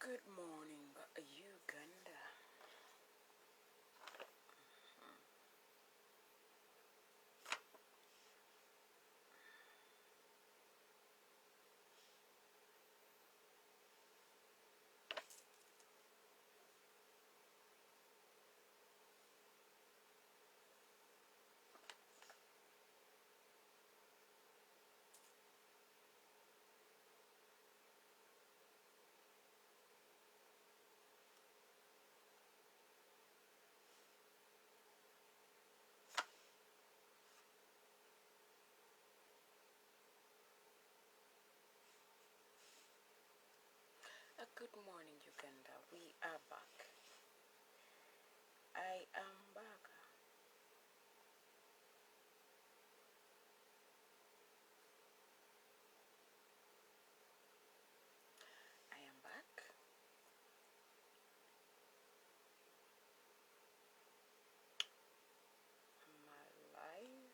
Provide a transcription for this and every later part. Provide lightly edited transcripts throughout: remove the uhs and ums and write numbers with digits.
Good morning, Uganda. Good morning, Uganda. We are back. I am back. I am back. I'm alive.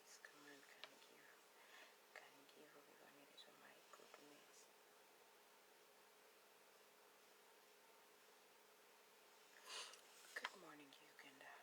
This command can give everyone it is my goodness. Good morning, Uganda.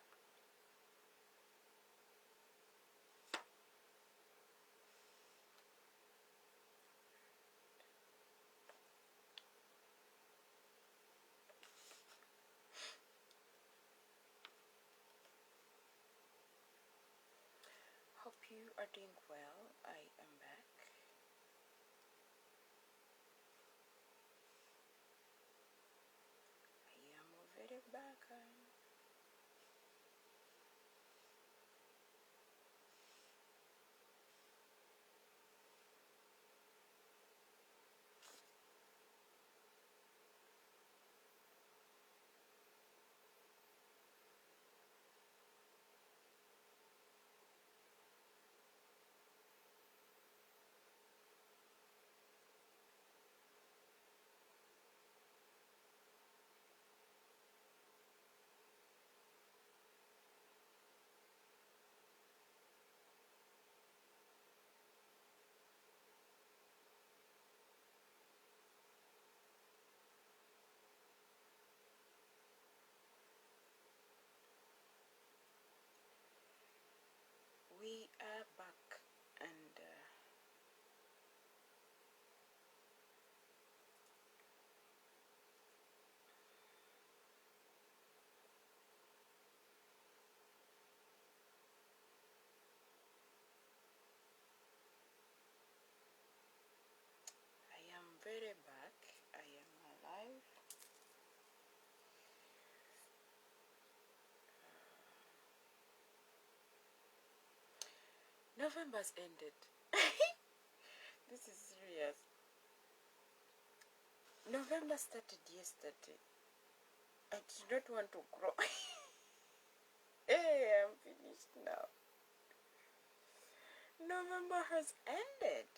Hope you are doing well. I am back. I am already back. We are back, and I am very back. I am alive. November's ended. This is serious. November started yesterday. I did not want to grow. Hey, I'm finished now. November has ended.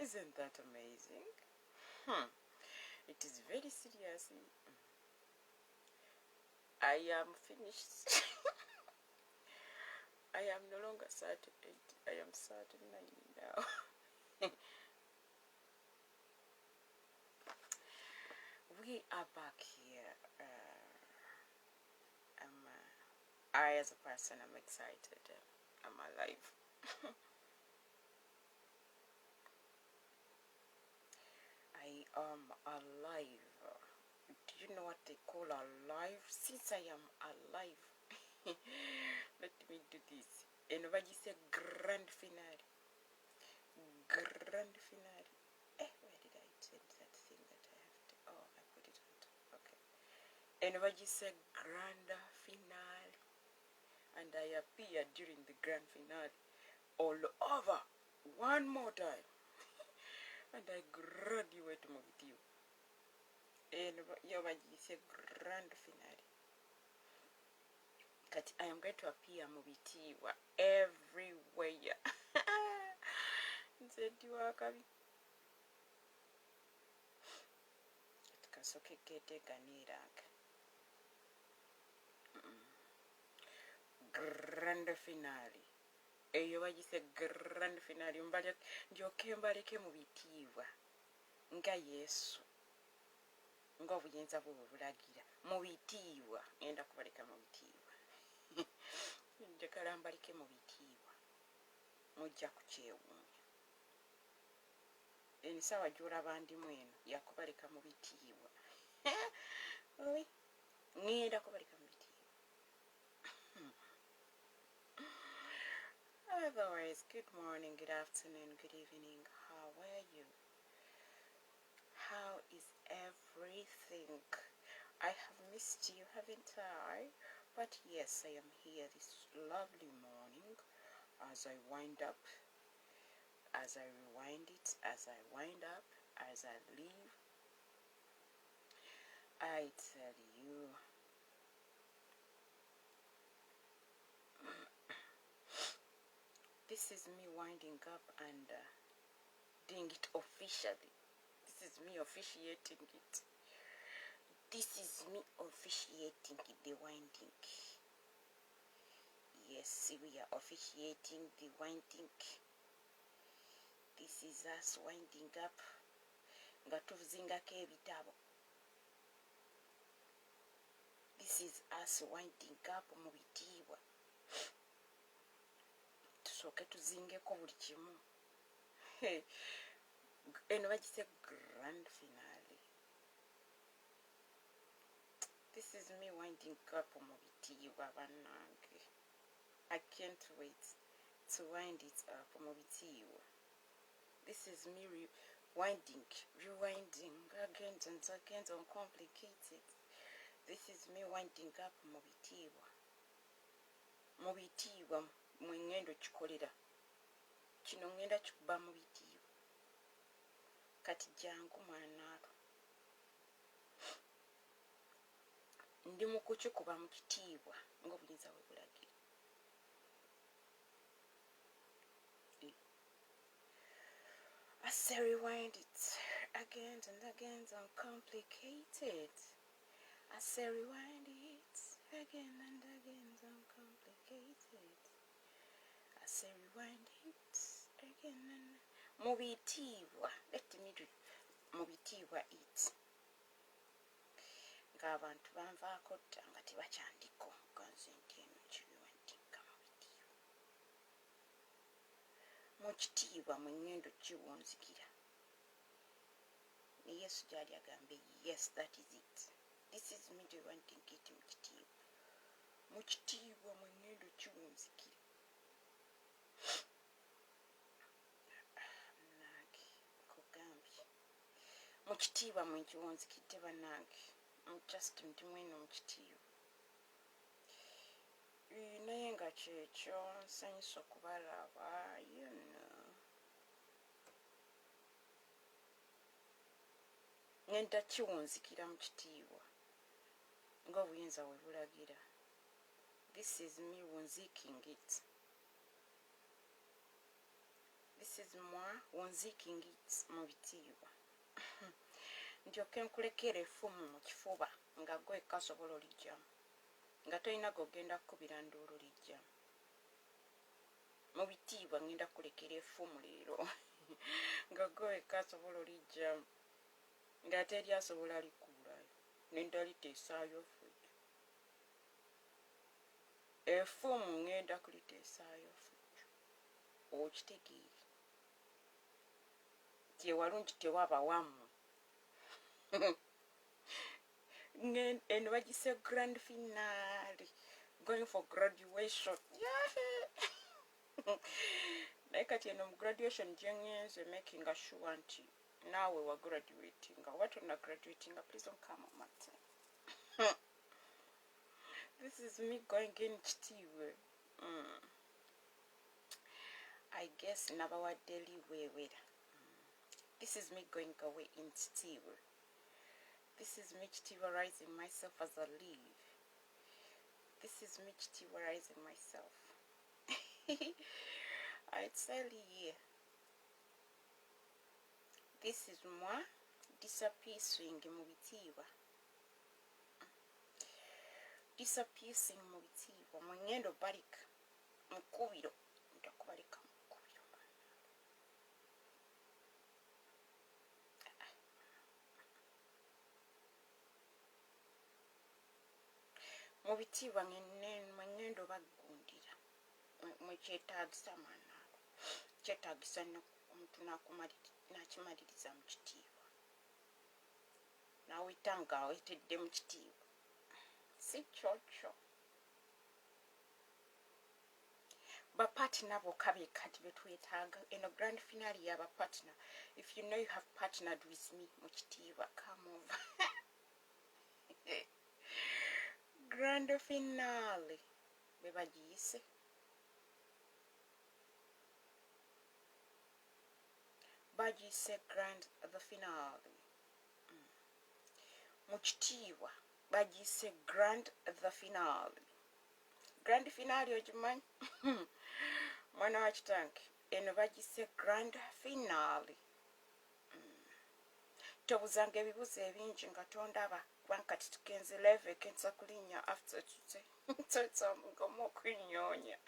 Isn't that amazing? It is very serious. I am finished. I am no longer 38. I am 39 now. We are back here. I, as a person, I'm excited. I'm alive. I am alive. Do you know what they call alive? Since I am alive, let me do this. And what you say, grand finale. Grand finale. Where did I change that thing that I have to? Oh, I put it on top. Okay. And what you say, grand finale. And I appear during the grand finale all over one more time. and I graduate mu bitiibwa. Eno yo bagiyise grand finale. Kati I am going to appear mu bitiibwa everywhere. Nze ndi wakabi. Kasoke keteganiiranga. Grand finale. Eyo bagiyise grand finale. Ndyoke mbaleke mu bitiibwa nga Yesu. Nga obuyinza bwe bulagira. Mu bitiibwa. Ngenda kubaleka mu bitiibwa. Njagala mbaleke mu bitiibwa. Mujja kukyewuunya. Ensaawa gy'olaba ndimu eno yakubaleka mu bitiibwa. Oyi, ngenda kubaleka mu bitiibwa. Otherwise, good morning, good afternoon, good evening. How are you? How is everything? I have missed you, haven't I? But yes, I am here this lovely morning as I wind up, as I rewind it, as I wind up, as I leave. I tell you, this is me winding up and doing it officially. This is me officiating it. This is me officiating the winding. Yes, we are officiating the winding. This is us winding up. Nga tuzingako ebitabo. This is us winding up mu bitiibwa. Tusooke tuzingeko buli kimu. Eno bagise grand finale. This is me winding up mu bitiibwa bannange. I can't wait to wind it up mu bitiibwa. This is me rewinding again and again, uncomplicated. This is me winding up mu bitiibwa. Mu bitiibwa mwe ngendo kikolera. Kino ngenda kikuba mu bitiibwa. Kati jangu mwanaato. Ndi mu kukikuba mu kitiibwa ng'obuyinza bwe bulagira. I say rewind it again and again, uncomplicated. I say rewind it again and again, uncomplicated. I say rewind it again and mu bitiibwa. Let me do mu bitiibwa it. Ng'abantu banvaako dda nga tebakyandiko ganze nti eno kibiwandika mu bitiibwa. Mu kitiibwa mwe ngendo kiwunzikira. Ne Yesu gy'ali agambe, yes, that is it. This is me rewinding it mu kitiibwa. Mu kitiibwa mwe ngendo kiwunzikira. Bannange, nkugambye. Mu kitiibwa mwe kiwunzikidde bannange. Just ndi mweno mu kitiibwa. Naye nga kyekyo nsanyusa okubalaba, you know. Ngenda kiwunzikira mu kitiibwa ng'obuyinza bwe bulagira. This is me wunziking it. This is moi wunziking it mu bitiibwa. Ndyoke nkulekera effumu mu kifuba nga gwe kasobola olijjamu. Nga tolina gogenda kukubira nduulu lijjamu. Mu bitiibwa ngenda kulekera effumu leero. Nga gwe kasobola olijjamu. Nga teri asobola likkuulayo. Nenda liteesaayo fujjo. Effumu ngenda kuliteesaayo fujjo. Okitegeere. Kyewalungi tewaba wammwe. Eno bagise grand finale. Going for graduation. Naye kati eno mu graduation gye ngenze making sure nti naawe wa graduating. What on a graduating? Please don't come on my time. This is me going in kitiibwa. I guess nabawadde liweewera. This is me going away in Chitiva. This is me Chitivarizing myself as I live. This is me Chitivarizing myself. I tell you, this is moi disappearing mu bitiibwa. Disappearing mu bitiibwa. Mwengendo barika. Mukubiro. Ndakubalika mukubiro. Mu bitiibwa mwengendo baggundira. Mwekyetaagisa maanaabo. Kyetaagisa omuntu n'akimaliriza mu kitiibwa. Nawuyita nga awetedde mu kitiibwa. Si kyokyo. Bapartner bokka beekati betwetaaga. Eno grand finale y'aba partner. If you know you have partnered with me mu kitiibwa, come over. Grand finale. Be bagiyise. Bagiyise the finale. Mu kitiibwa bagiyise the finale. Grand finale ogimanyi? Mwana wa kitange. Eno bagiyise grand finale. Tobuzanga ebibuzo ebingi nga tondaba kubanga kati tugenze live ekensa kulinnya after tuze totsamugamu okunyoonya.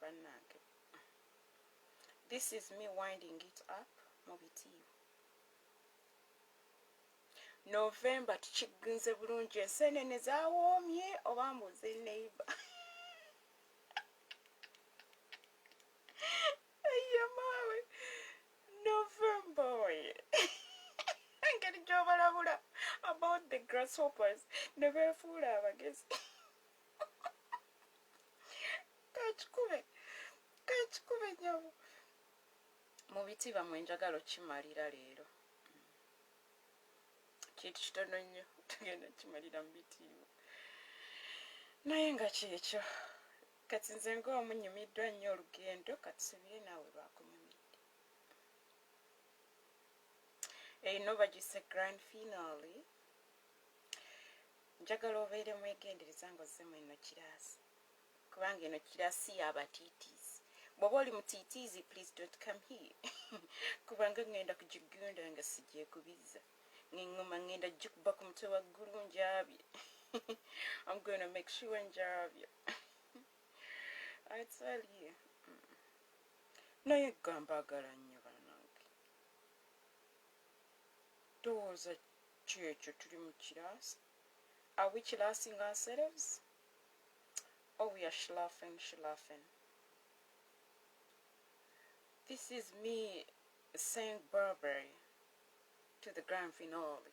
Bannange. This is me winding it up mu bitiibwa. November tukigunze bulungi, enseenene zaawoomye oba mbuze neighbor. Maawe November oye. Engeri gy'obalabula about the grasshoppers ne beefuula abagezi. Kakikube nyabo. Mu bitiibwa mwe njagala okimalira leero. Kintu kitono nnyo tugenda kimalira mu bitiibwa. Naye nga kyekyo. Kati nze ng'omunyumiddwa nnyo olugendo katusubire naawe lwakunyumidde. Eno bagiyise grand finale. Njagala obeere mwegendereza ng'ozzeemu eno kiraasi. Kubanga eno kiraasi y'abatiitiizi. Bw'oba oli mutiitiizi, please don't come here. Kubanga ngenda kugigunda nga sigyekubiza. Ngengoma ngenda gikuba ku mutwe waggulu njabye. I'm going to make sure njabye. I tell you. Naye gambagala nnyo bannange. Ndowooza kyekyo tuli mu kiraasi. Are we chillasing ourselves? Or we are schlafen. This is me saying bye-bye to the grand finale.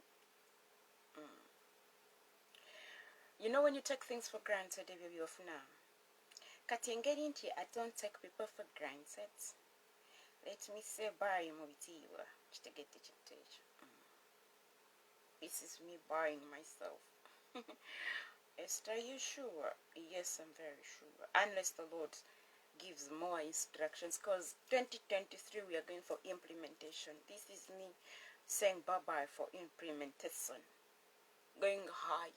You know when you take things for granted, kati engeri nti I don't take people for granted. Let me say bye mu bitiibwa. Kitegedde kintu ekyo. This is me buying myself. Esther, are you sure? Yes, I'm very sure. Unless the Lord gives more instructions, because 2023 we are going for implementation. This is me saying bye-bye for implementation. Going higher.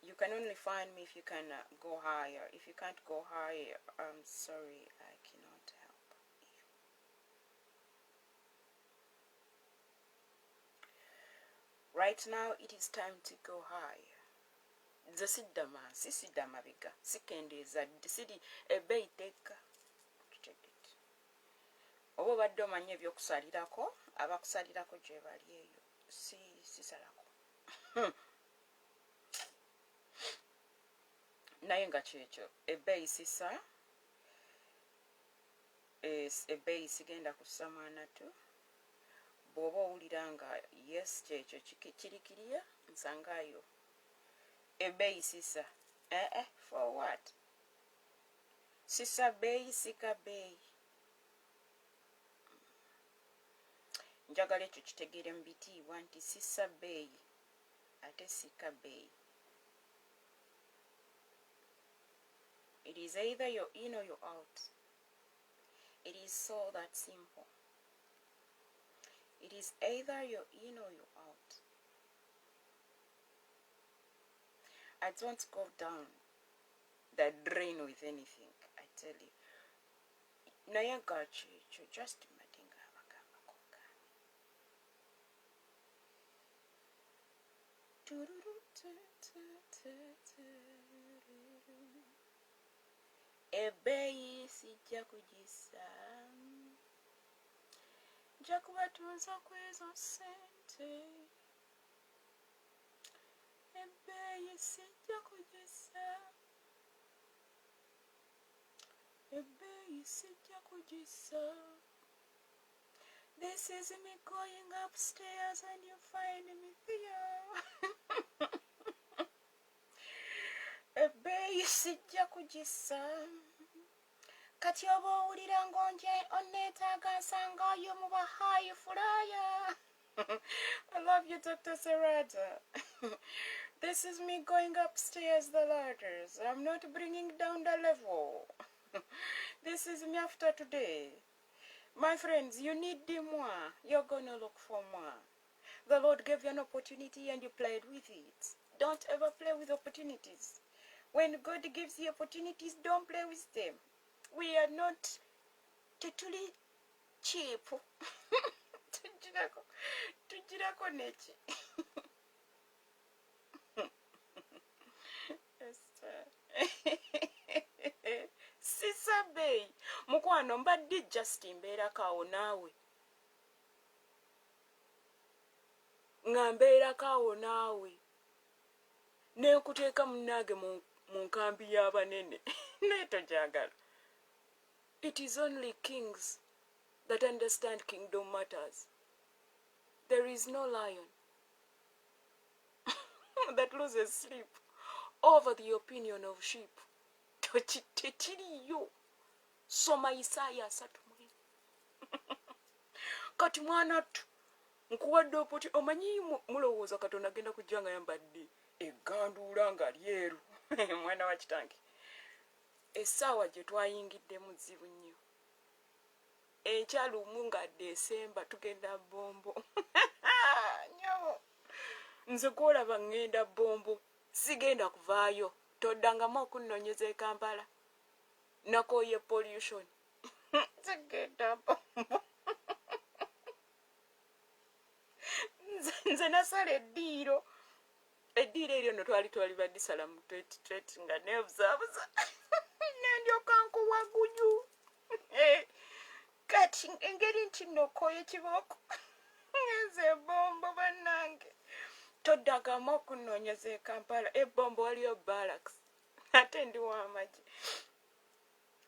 You can only find me if you can go higher. If you can't go higher, I'm sorry, I cannot help you. Right now, it is time to go higher. Nze sidda mansi, sidda mabega, sikendeeza dde, siri ebbeeyiteeka. Oba obadde omanyi ebyokusalirako, abakusalirako gye bali eyo, sisalako. Naye nga kyekyo, ebbeeyi sisa, ebbeeyi sigenda kussa mwanatu. Bw'oba owulira nga yes kyekyo kirikiriya, nsangaayo. Ebbeeyi sisa. For what? Sisa bbeeyi, sika bbeeyi. Njagala ekyo kitegeere mu bitiibwa nti sisa bbeeyi ate sika bbeeyi. It is either you're in or you're out. It is so that simple. It is either you're in or you're out. I don't go down the drain with anything, I tell you. Naye gachi just madinga abagamba konga. Ebbeeyi sijja kugissa, nja kubatunza kwezo ssente. Ebbeeyi sijja kugissa, ebbeeyi sijja kugissa. This is me going upstairs and you find me there. Ebbeeyi sijja kugissa. Kati oba owulira ng'onje onneetaaga nsangayo mu bahaayi fulaya. I love you, Dr. Serrata. This is me going upstairs the ladders. I'm not bringing down the level. This is me after today. My friends, you need more. You're gonna look for more. The Lord gave you an opportunity and you played with it. Don't ever play with opportunities. When God gives you opportunities, don't play with them. We are not totally cheap. Tujirako nechi. Esther. Sisabe. Mukwano mbadde just mbeerako awo naawe. Nga mbeerako awo naawe. Nekuteeka munnange mu nkambi y'abanene. Naye tojagala. It is only kings that understand kingdom matters. There is no lion that loses sleep over the opinion of sheep. Tekiriyo. Soma Isaya 3. Kati mwana tu nkuwadde opoti omanyi mulowooza Katonda agenda kujja nga yambadde egganduula nga lyeru. Mwana wa kitange. Essaawa gye twayingiddemu zibu nnyo. Ekyalumu nga Desemba tugenda Bombo. Nyo. Nze kwolaba ngenda Bombo. Sigenda kuvaayo. Toddangamu okunnoonyeza e Kampala. Nakooye pollution. Sigenda Bombo. Nze nasala eddiiro. Eddiiro eryo no twali badisala mu 2020 nga neebuzaabuza. Nendyoka nkuwa guju. Kati engeri nti nokooye kibooko. Nze Bombo bannange. Toddangamu okunnoonyeza e Kampala. Bombo waliyo barracks. Ate ndi w'amagye.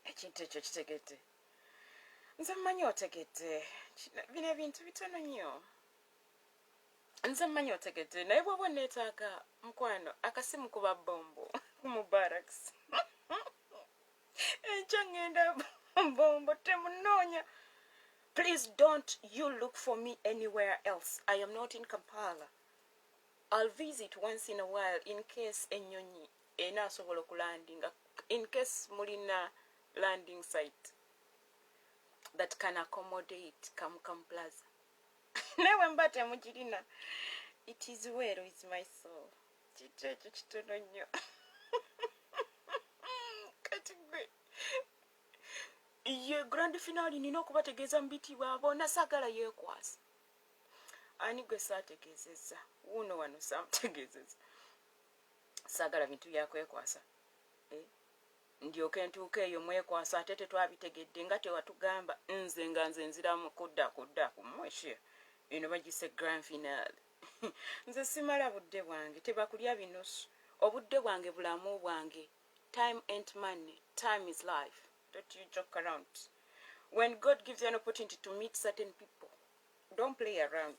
Ekintu ekyo kitegedde. Nze mmanyi otegedde. Bino ebintu bitono nnyo. Nze mmanyi otegedde. Naye bw'oba neetaaga mukwano akasimu kuba Bombo mu barracks. Enkya ngenda Bombo temunoonya. Please don't you look for me anywhere else. I am not in Kampala. I'll visit once in a while in case ennyonyi enaasobola okulandinga. In case mulina landing site that can accommodate Kam Plaza. Newe mba temugirina. It is well with my soul. Kito ekyo kitono nnyo. Kati gwe. Ye grand finale nina okubategeeza mu bitibwa bonna saagala yeekwasa. Ani gwe saategeezezza? Wuuno wano saamutegeezezza. Saagala bintu byakwekwasa. Ndyoke ntuuka eyo mwekwasa ate tetwabitegedde nga tewatugamba nze nga nze nziramu kudda ku mweshe. Eno bagise grand finale. Nze simala budde bwange tebakulya binusu. Obudde bwange bulamu bwange. Time ain't money. Time is life. Don't you joke around. When God gives you an opportunity to meet certain people, don't play around.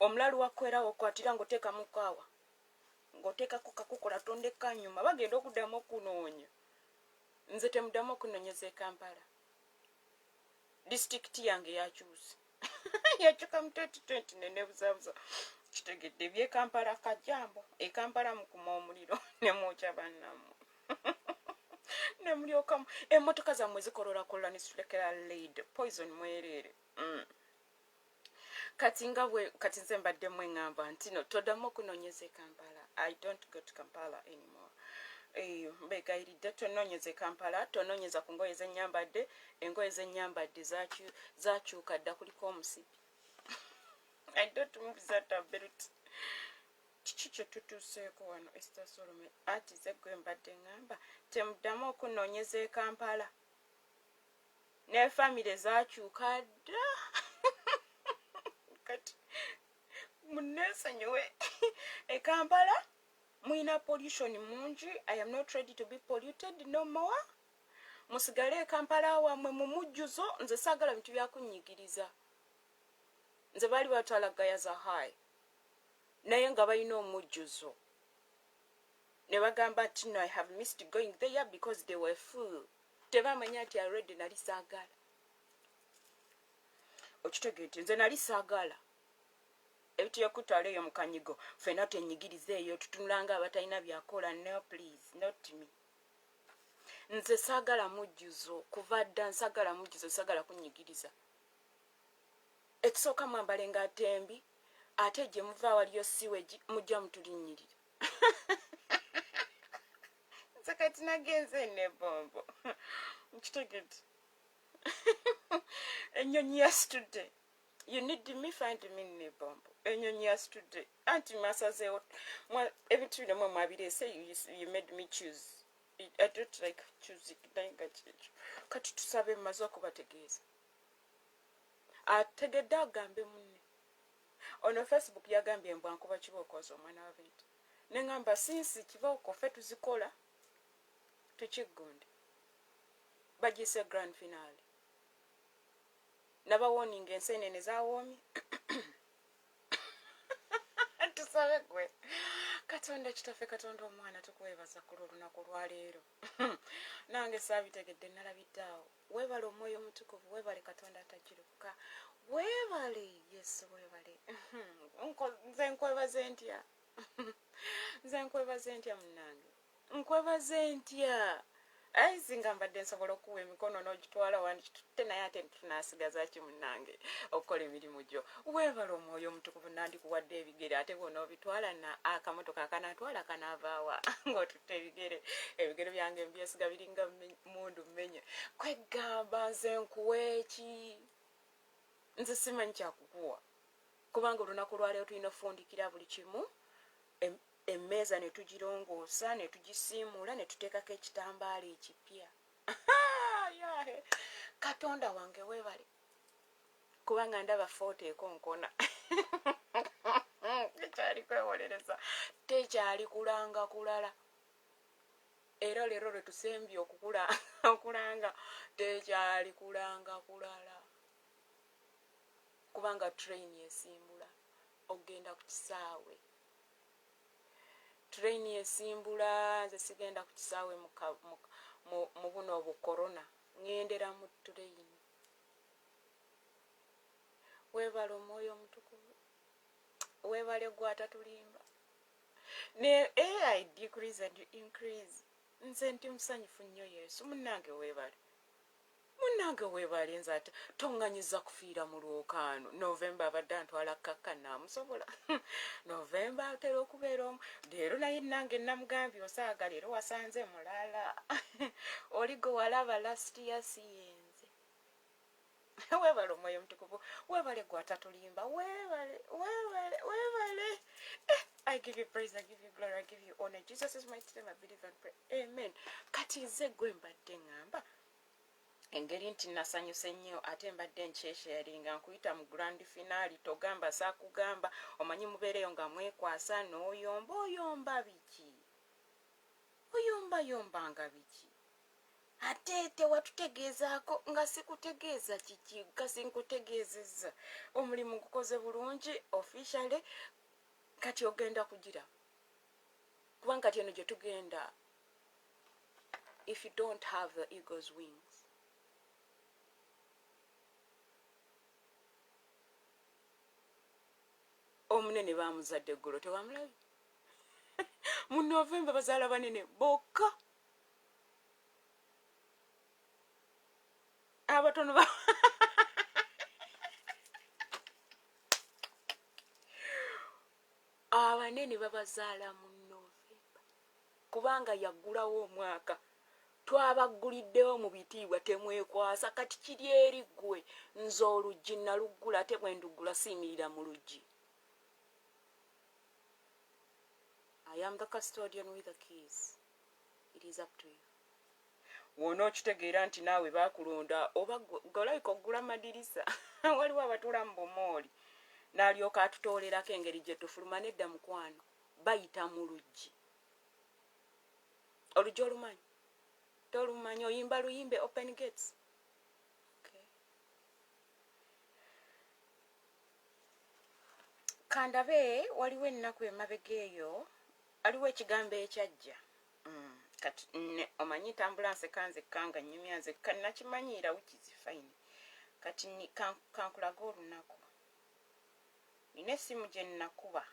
Omulalu wakwera okwatira ngoteeka mukaawa. Ngoteeka kukakukola tondeka nyuma bagenda okuddamu okunoonya. Nze temuddamu okunoonyeza e Kampala. District yange yakyuse. Yakyuka mu 2020 neneebuzaabuza. Kitegedde by'e Kampala kajambo. E Kampala mukuma omuliro ne mwokya bannammwe. Ne ne mulyokamu emmotoka zammwe zikololakolola ne zitulekera lead poison mwerere. Kati nze mbadde mweŋŋamba nti no toddamu okunoonyeza e Kampala. I don't go to Kampala anymore. Mbegayiridde tonoonyeza e Kampala, tonoonyeza ku ngoye ze nnyambadde. Engoye ze nnyambadde zakyuka dda kuliko omusipi. I don't move that a belt. Kiki kye tutuuseeko wano Esther Solome ati ze gwe mbadde ŋŋamba temuddamu okunoonyeza e Kampala. Ne famire zakyuka dda. Kati munneesonyiwe e Kampala muyina pollution mungi. I am not ready to be polluted no more. Musigale e Kampala wammwe mu mujjuzo. Nze saagala bintu byakunnyigiriza. Nze baali batwala gaya za high naye nga balina omujjuzo ne bagamba nti no, I have missed going there because they were full. Tebamanya nti already nali saagala. Okitegeete nze nali saagala ebituyakutwala eyo mu kanyigo ffenna tenyigiriza eyo tutunulanga abatalina byakola. No please, not me. Nze saagala mujjuzo kuva dda nsaagala mujjuzo, saagala kunyigiriza. Ekisooka mwambale nga tembi ate gye muva waliyo siweji mujja mutulinnyirira. Nze kati nagenze ne bombo. Nkitegeete. Ennyonyi yasitudde. You need me, find me ne bombo. Ennyonyi yasitudde. Anti masazeewo ebintu bino mwe mwabireese you made me choose. I don't like choosing. Kati tusabe mmaze okubategeeza. Ategedde agambe munne. Ono Facebook yagambye embwa nkuba kibookoza omwana wa bintu. Ne ngamba sinsi kibooko ffe tuzikola tukiggunde. Bagise grand finale. Naba warning enseenene zawoomye. Tusabe gwe. Katonda kitaffe Katonda omwana tukwebaza ku lunaku lwa leero. Nange saabitegedde nalabidde awo. Weebale omwoyo omutukuvu, weebale Katonda atakiruka. Weebale, yes, weebale. Nze nkwebaze ntya. Nze nkwebaze ntya munnange. Nkwebaze ntya. Singa mbadde nsobola okuwa emikono n'ogitwala wandikitutte naye ate tunaasigaza ki munnange okukola emirimu gyo. Weebale omwoyo omutukuvu nandikuwadde ebigere ate bw'onoobitwala na akamotoka akanatwala kanaavaawa ng'otutte ebigere byange mbyesiga biringa mundu mmenye. Kwegamba nze nkuwe ki? Nze simanyi kyakukuwa kubanga olunaku lwaleero tulina ofundikira buli kimu. Emmeeza ne tugirongoosa ne tugisiimuula ne tuteekako ekitambaala ekipya. Yahe Katonda wange weebale kubanga ndaba footo ekonkona. Tekyali kwewolereza, tekyali kulanga kulala. Era leero lwe tusembye okulanga tekyali kulanga kulala kubanga train esimbula ogenda ku kisaawe. Train esimbula nze sigenda ku kisaawe mu buno obukorona. Ngendera mu train. Weebale omwoyo omutukuvu. Weebale gwatatulimba. Ne I decrease and you increase. Nze ndi musanyufu nnyo Yesu. Munnange weebale. Munnange weebale nze ate toŋŋanyiza kufiira mu lwokaano. November abadde antwala kkakka naamusobola. November atera okubeera omu. Leero naye nange namugambye osaaga leero wasanze mulala. Oli gwe walaba last year si yenze. Weebale omwoyo omutukuvu. Weebale gwatatulimba. Weebale. I give you praise, I give you glory, I give you honor. Jesus is mighty name, I believe and pray. Amen. Kati nze gwe mbadde ŋŋamba engeri nti nasanyuse nnyo ate mbadde nkyesharinga nkuyita mu grand finale. Togamba saakugamba, omanyi mubeereyo nga mwekwasa n'oyomba. Oyomba biki? Oyomba biki? Ate tewatutegeezaako nga sikutegeeza kiki? Nga sinkutegeezezza omulimu gukoze bulungi officially. Kati ogenda kugira kubanga kati eno gye tugenda. If you don't have the eagle's wings, omunene baamuzadde eggulo tewamulabi. Mu November bazaala banene bokka. abatono abanene babazaala mu Novemba kubanga yaggulawo omwaka twabaguliddewo mu bitiibwa temwekwasa kati kiri eri ggwe nze oluggi naluggula ate bwe nduggula siimirira mu luggi. I am the custodian with the keys. It is up to you. Wonookitegeera nti naawe baakulonda oba golabika oggula madirisa waliwo abatuula mu bumooli n'alyoka atutoolerako engeri gye tufuluma nedda mukwano bayita mu luggi. Oluggi olumanyi? Tolumanyi oyimba luyimbe open gates. Okay. Kandabe waliwo ennaku emabega eyo aliwo ekigambo ekyajja. Kati omanyi tambulanse kanze kanga nyumya nze kannakimanyiira which is fine. Kati kankulaga olunaku. Nina essimu gye nnakuba.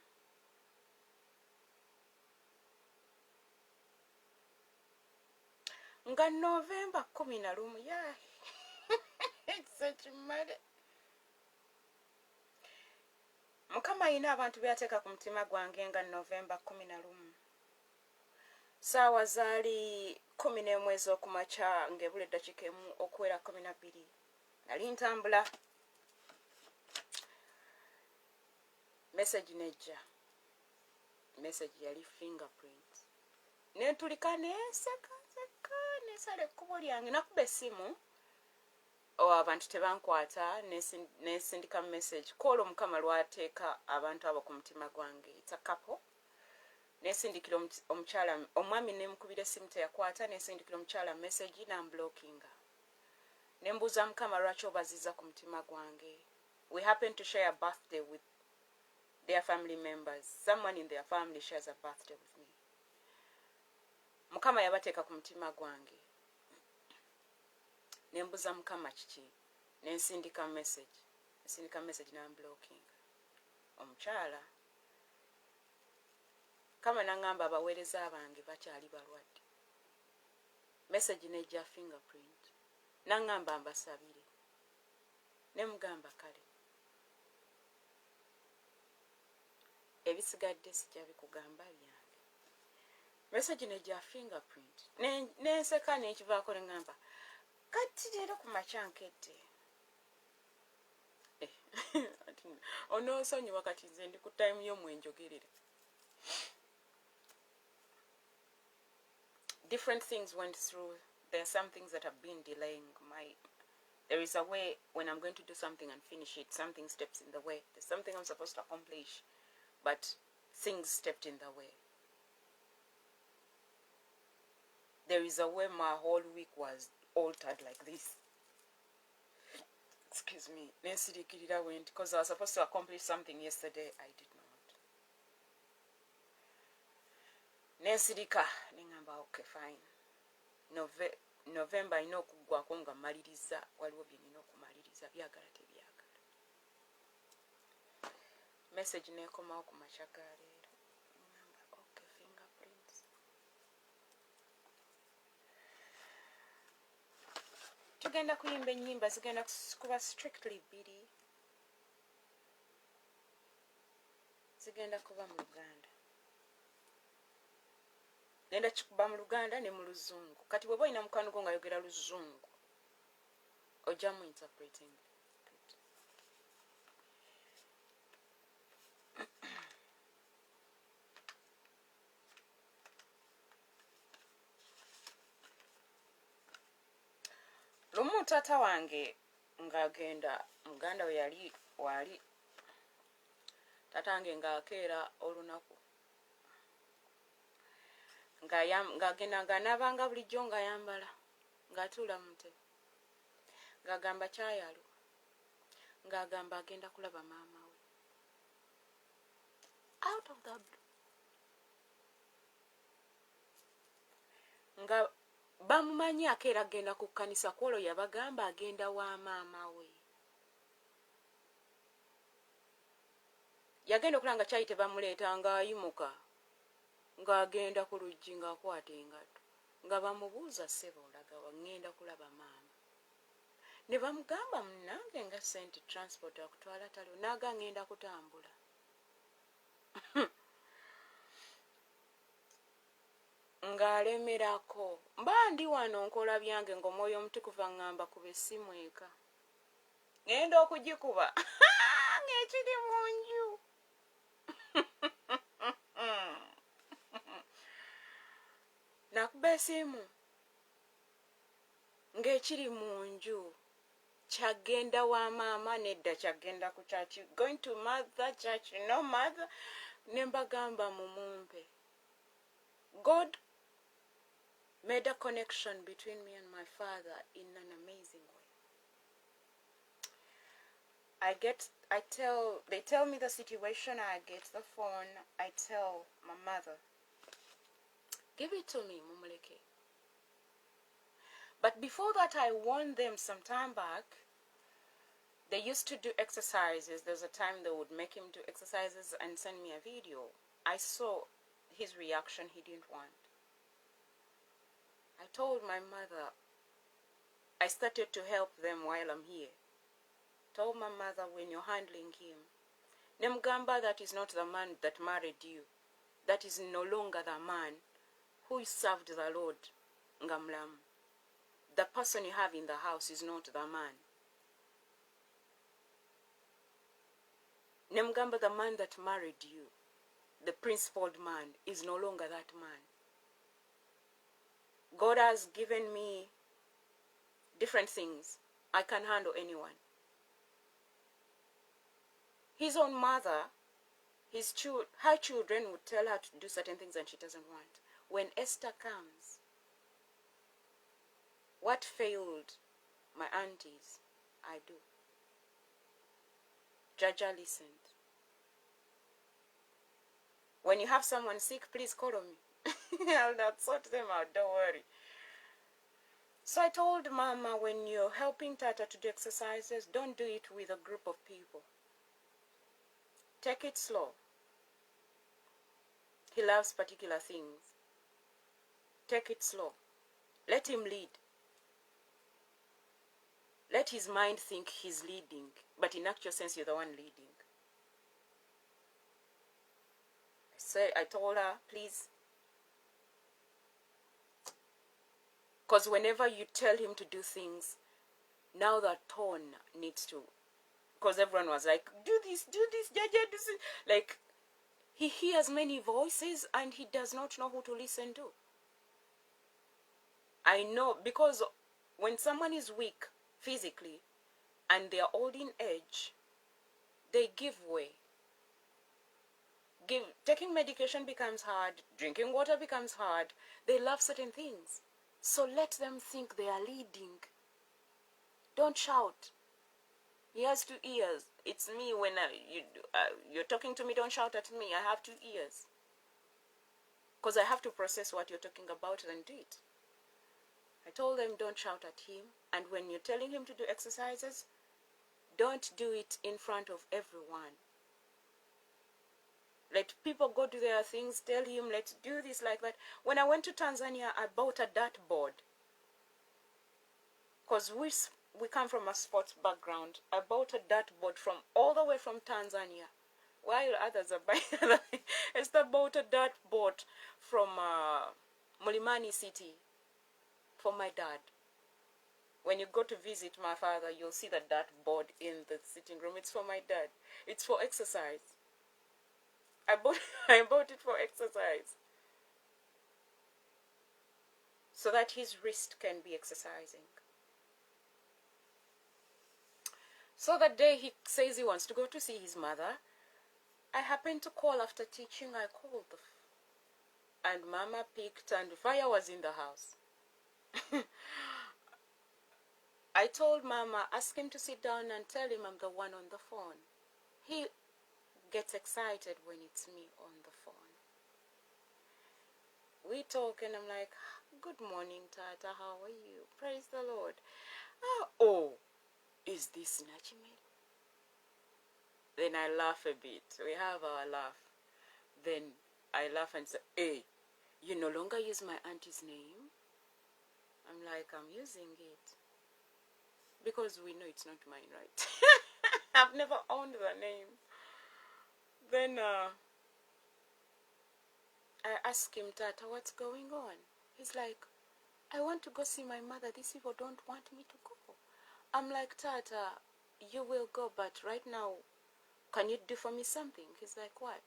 Nga November 11 ya ekimale. Mukama ayina abantu byateeka ku mutima gwange nga November 11. Saawa zaali 11 ez'okumakya ng'ebula eddakiika emu okuwera 12. Nali ntambula. Message nejja. Message yali fingerprint. Nentulika nenseka nesala ekkubo lyange nakuba essimu. Abantu tebankwata nesindika message. Kolo Mukama lwateeka abantu abo ku mutima gwange. It's a couple. Nesindikira omukyala omwami nemukubira essimu teyakwata nesindikira omukyala message n'amblockinga. Nembuuza Mukama lwaki obaziza ku mutima gwange. We happen to share a birthday with their family members. Someone in their family shares a birthday with me. Mukama yabateeka ku mutima gwange. Nembuuza Mukama kiki. Nensindika message. Nsindika message n'amblockinga. Omukyala kama nangamba abaweereza abange bakyali balwadde. Message nejja fingerprint. Nangamba mbasabire. Nemugamba kale. Ebisigadde sijja bikugamba byange. Message nejja fingerprint. Nenseka nekivaako nengamba kati leero ku makya nkedde. Onoosonyiwa kati nze ndi ku time y'omwenjogerera. Different things went through. There are some things that have been delaying there is a way when I'm going to do something and finish it, something steps in the way. There's something I'm supposed to accomplish, but things stepped in the way. There is a way my whole week was altered like this. Excuse me. Nensirikirira went because I was supposed to accomplish something yesterday. I did not. Nensirika nengamba okay fine. November ino okugwako nga maliriza waliwo bye nina okumaliriza byagala tebyagala. Message nekomawo ku makya ga leero. Nengamba okay fingerprints. Tugenda kuyimba ennyimba zigenda kuba strictly bbiri. Zigenda kuba mu Luganda. Genda kikuba mu Luganda ne mu Luzungu. Kati bw'oba olina mukwano gwo ng'ayogera Luzungu ojjamu interpreting. Lumu taata wange ng'agenda muganda we yali wali taata wange ng'akeera olunaku ng'agenda ng'anaabanga bulijjo ng'ayambala ng'atuula mu ntebe ng'agamba kyayalo ng'agamba agenda kulaba maama we out of the blue nga bamumanyi akeera agenda ku kkanisa kwolwo yabagamba agenda wa maama we. Yagenda okulanga kyayi tebamuleeta ng'ayimuka ng'agenda ku luggi ng'akwata engatto nga bamubuuza ssebo olaga ngenda kulaba maama. ne bamugamba munange nga sente transport akutwala taliwo naga ngenda kutambula. Ng'alemerako mba ndi wano nkola byange ng'omwoyo omutukuvu aŋŋamba kuba essimu eka ngenda okugikuba ng'ekiri mu nju. Nakuba essimu ng'ekiri mu nju. Kyagenda wa maama nedda kyagenda ku church, going to mother church, no mother. Ne mbagamba mumumpe. God made a connection between me and my father in an amazing way. They tell me the situation, I get the phone, I tell my mother, give it to me, mumuleke. But before that, I warned them some time back. They used to do exercises. There's a time they would make him do exercises and send me a video. I saw his reaction. He didn't want. I told my mother, I started to help them while I'm here. Told my mother, when you're handling him, Nemgamba, that is not the man that married you. That is no longer the man who served the Lord. Ngamlam. The person you have in the house is not the man. Nemgamba, the man that married you, the principled man, is no longer that man. God has given me different things. I can handle anyone. His own mother, her children would tell her to do certain things and she doesn't want. When Esther comes, what failed my aunties, I do. Jaja listened. When you have someone sick, please call on me. I'll not sort them out, don't worry. So I told Mama, when you're helping Tata to do exercises, don't do it with a group of people. Take it slow. He loves particular things. Take it slow. Let him lead. Let his mind think he's leading, but in actual sense, you're the one leading. I told her, please. Because whenever you tell him to do things, now the tone needs to. Because everyone was like, do this, Jaja, do this. Like, he hears many voices and he does not know who to listen to. I know, because when someone is weak physically and they are old in age, they give way. Taking medication becomes hard. Drinking water becomes hard. They love certain things. So let them think they are leading. Don't shout. He has 2 ears. It's me when you're talking to me, don't shout at me. I have 2 ears. Because I have to process what you're talking about and do it. I told them don't shout at him. And when you're telling him to do exercises, don't do it in front of everyone. Let people go do their things. Tell him, let's do this like that. When I went to Tanzania, I bought a dartboard. Because we come from a sports background. I bought a dartboard all the way from Tanzania. While others are buying Esther bought a dartboard from Mulimani City for my dad. When you go to visit my father, you'll see the dartboard in the sitting room. It's for my dad. It's for exercise. I bought it for exercise. So that his wrist can be exercising. So that day he says he wants to go to see his mother. I happened to call after teaching. I called. And Mama picked and fire was in the house. I told Mama, ask him to sit down and tell him I'm the one on the phone. He gets excited when it's me on the phone. We talk and I'm like, good morning, Tata, how are you? Praise the Lord. Oh, is this Nachime? Then I laugh a bit. We have our laugh. Then I laugh and say, hey, you no longer use my auntie's name? I'm like, I'm using it. because we know it's not mine, right? I've never owned the name. Then I asked him, Tata, what's going on? He's like, I want to go see my mother. These people don't want me to go. I'm like, Tata, you will go, but right now, can you do for me something? He's like, what?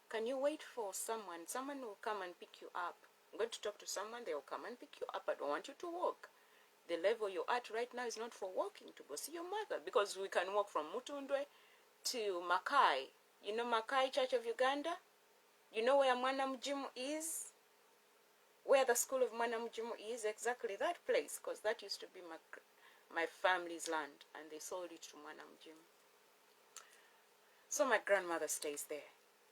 Can you wait for someone? Someone will come and pick you up. I'm going to talk to someone. They will come and pick you up. I don't want you to walk. The level you're at right now is not for walking to go see your mother, because we can walk from Mutundwe to Makai. You know Makai Church of Uganda? You know where Mwanamjimu is? Where the school of Mwanamjimu is? Exactly that place, because that used to be my family's land, and they sold it to Mwanamjimu. So my grandmother stays there.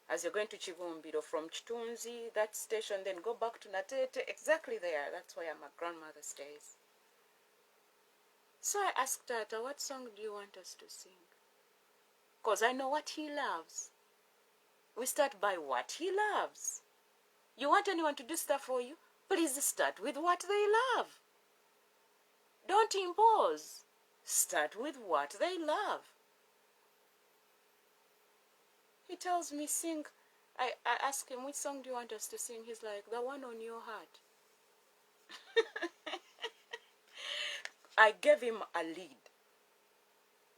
As you're going to Chibumbiro from Chitunzi, that station, then go back to Natete, exactly there. That's where my grandmother stays. So I asked Tata, what song do you want us to sing? Because I know what he loves. We start by what he loves. You want anyone to do stuff for you? Please start with what they love. Don't impose. Start with what they love. He tells me, sing. I ask him, which song do you want us to sing? He's like, the one on your heart. I gave him a lead.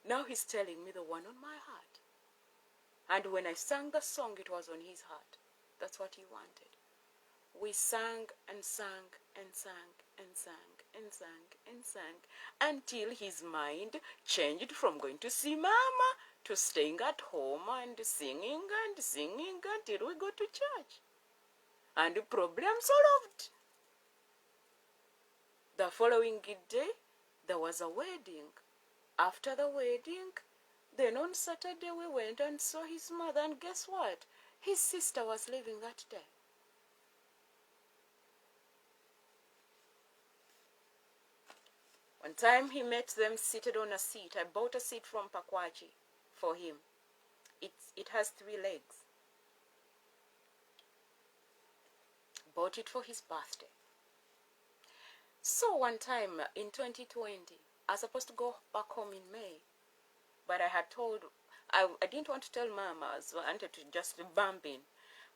Now he's telling me the one on my heart. And when I sang the song, it was on his heart. That's what he wanted. We sang and sang and sang and sang and sang and sang until his mind changed from going to see Mama to staying at home and singing until we go to church. And the problem solved. The following day, there was a wedding. After the wedding, then on Saturday we went and saw his mother, and guess what? His sister was leaving that day. One time he met them seated on a seat. I bought a seat from Pakwachi for him. It has 3 legs. Bought it for his birthday. So one time in 2020, I was supposed to go back home in May, but I had told, I didn't want to tell Mama, I wanted to just bump in,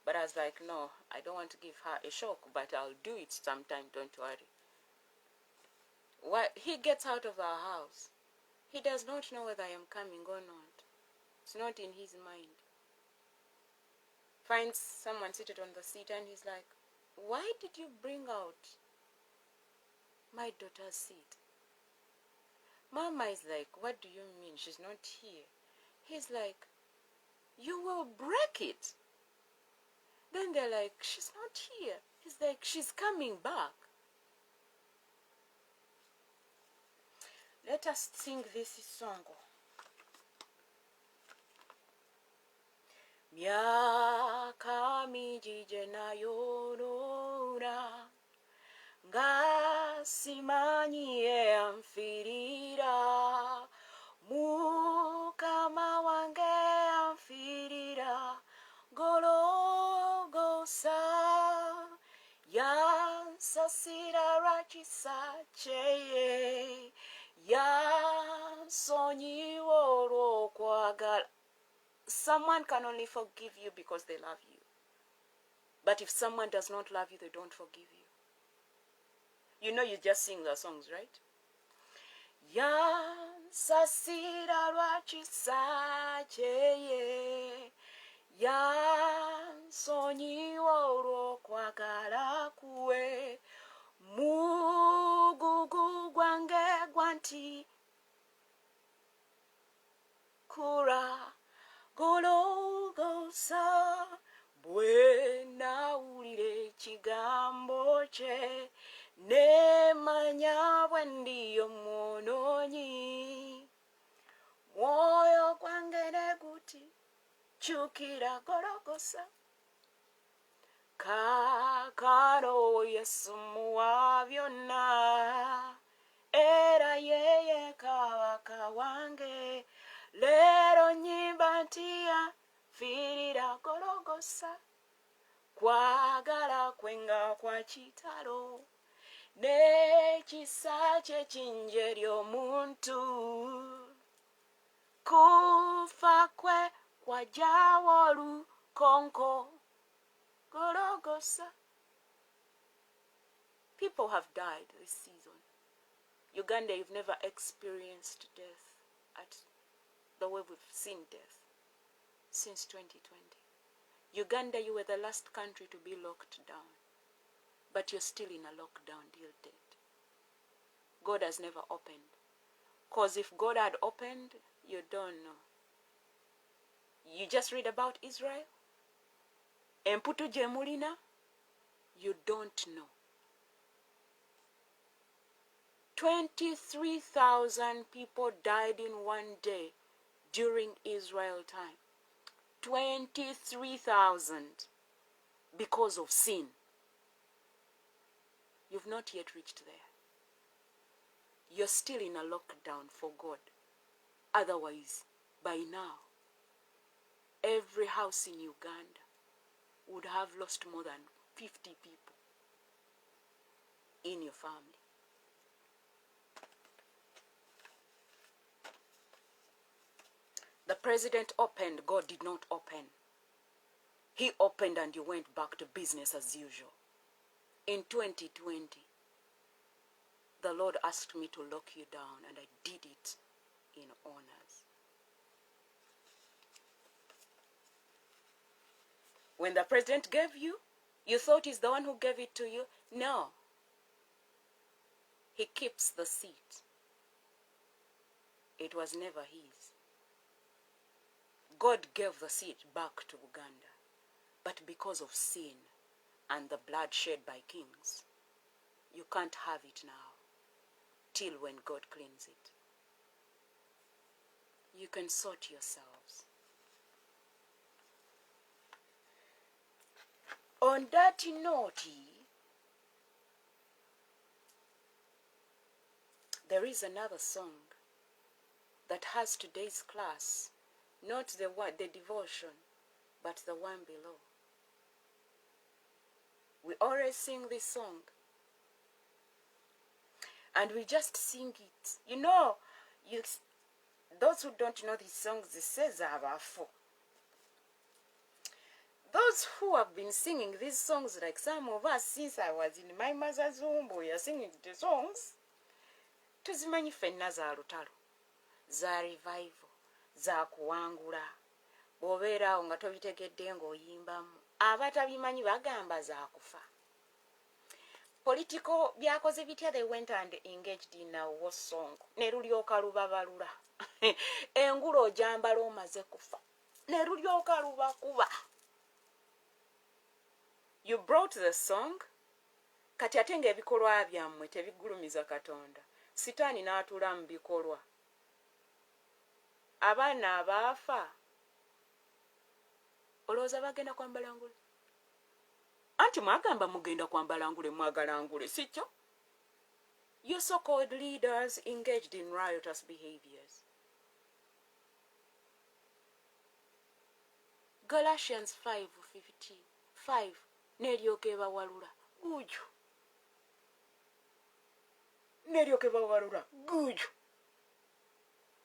but I was like, no, I don't want to give her a shock, but I'll do it sometime, don't worry. He gets out of our house. He does not know whether I am coming or not. It's not in his mind. Finds someone seated on the seat and he's like, why did you bring out my daughter's seat? Mama is like, what do you mean? She's not here. He's like, you will break it. Then they're like, she's not here. He's like, she's coming back. Let us sing this song. Miaka mijije na yorora ngasimanyie amfirira mukama wange amfirira gologosa yansasira rachisa cheye yansonyiwo olw'okwagala. Someone can only forgive you because they love you. But if someone does not love you, they don't forgive you. You know, you just sing the songs, right? Yansasira lwakisa cheye yansonyiwa olw'okwagala kuwe mugugu gwange gwanti kura gologosa bwe nawulira ekigambo kye nemanya bwe ndi omwonoonyi mwoyo gwange ne guti kyukira gologosa kaakano Yesu muwa byonna era yeye kabaka wange leero nnyimba nti yafiirira gologosa kwagala kwenga kwa kitalo n'ekisa ky'ekingi ery'omuntu kufa kwe kwajjawo olukonko Gologosa. People have died this season. Uganda, you've never experienced death at the way we've seen death since 2020. Uganda, you were the last country to be locked down, but you're still in a lockdown till date. God has never opened. Because if God had opened, you don't know. You just read about Israel. Emputu jemulina, you don't know. 23,000 people died in one day during Israel time. 23,000 because of sin. You've not yet reached there. You're still in a lockdown for God. Otherwise, by now, every house in Uganda would have lost more than 50 people in your family. The president opened, God did not open. He opened and you went back to business as usual. In 2020, the Lord asked me to lock you down, and I did it in honors. When the president gave you, you thought he's the one who gave it to you? No. He keeps the seat. It was never his. God gave the seat back to Uganda, but because of sin and the blood shed by kings, you can't have it now till when God cleans it. You can sort yourselves. On that note, there is another song that has today's class, not the devotion, but the one below. We always sing this song, and we just sing it. You know, those who don't know these songs, it says abafu. Those who have been singing these songs, like some of us, since I was in my mother's womb, we are singing the songs. Tuzimanyi ffenna za lutalo, za revival, za kuwangula. Bw'obeera awo nga tobitegedde ng'oyimbamu. Abatabimanyi bagamba za kufa. Political byakoze bitya, they went and engaged in a war song. Ne lulyoka lubabalula. Engulu ojambala omaze kufa. Ne lulyoka lubakuba. You brought the song, kati ate ng'ebikolwa byammwe tebigulumiza Katonda. Sitaani n'atuula mu bikolwa. Abaana abaafa, olowooza bagenda kwambala ngule? Anti mwagamba mugenda kwambala ngule, mwagala ngule, si kyo? Your so-called leaders engaged in riotous behaviors. Galatians 5:5 n'eryoka ebawalula guju. N'eryoka ebawalula guju.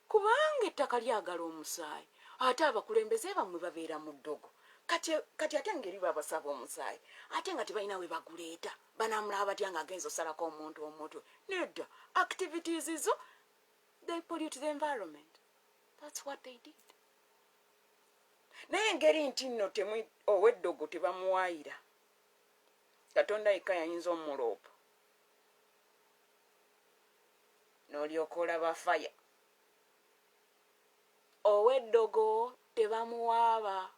Kubanga ettaka lyagala omusaayi, ate abakulembeze bamwe babeera mu ddogo. Kati ate ngeri babasaba omusaayi, ate nga tebalina we baguleeta, banaamulaba batya ng'agenza osalako omuntu omutwe. Nedda, activities izo, they pollute the environment. That's what they did. Naye engeri nti nno ow'eddogo tebamuwaayira. Katonda yekka yayinza omuloopa. N'olyoka olaba faya. Ow'eddogo tebamuwaaba.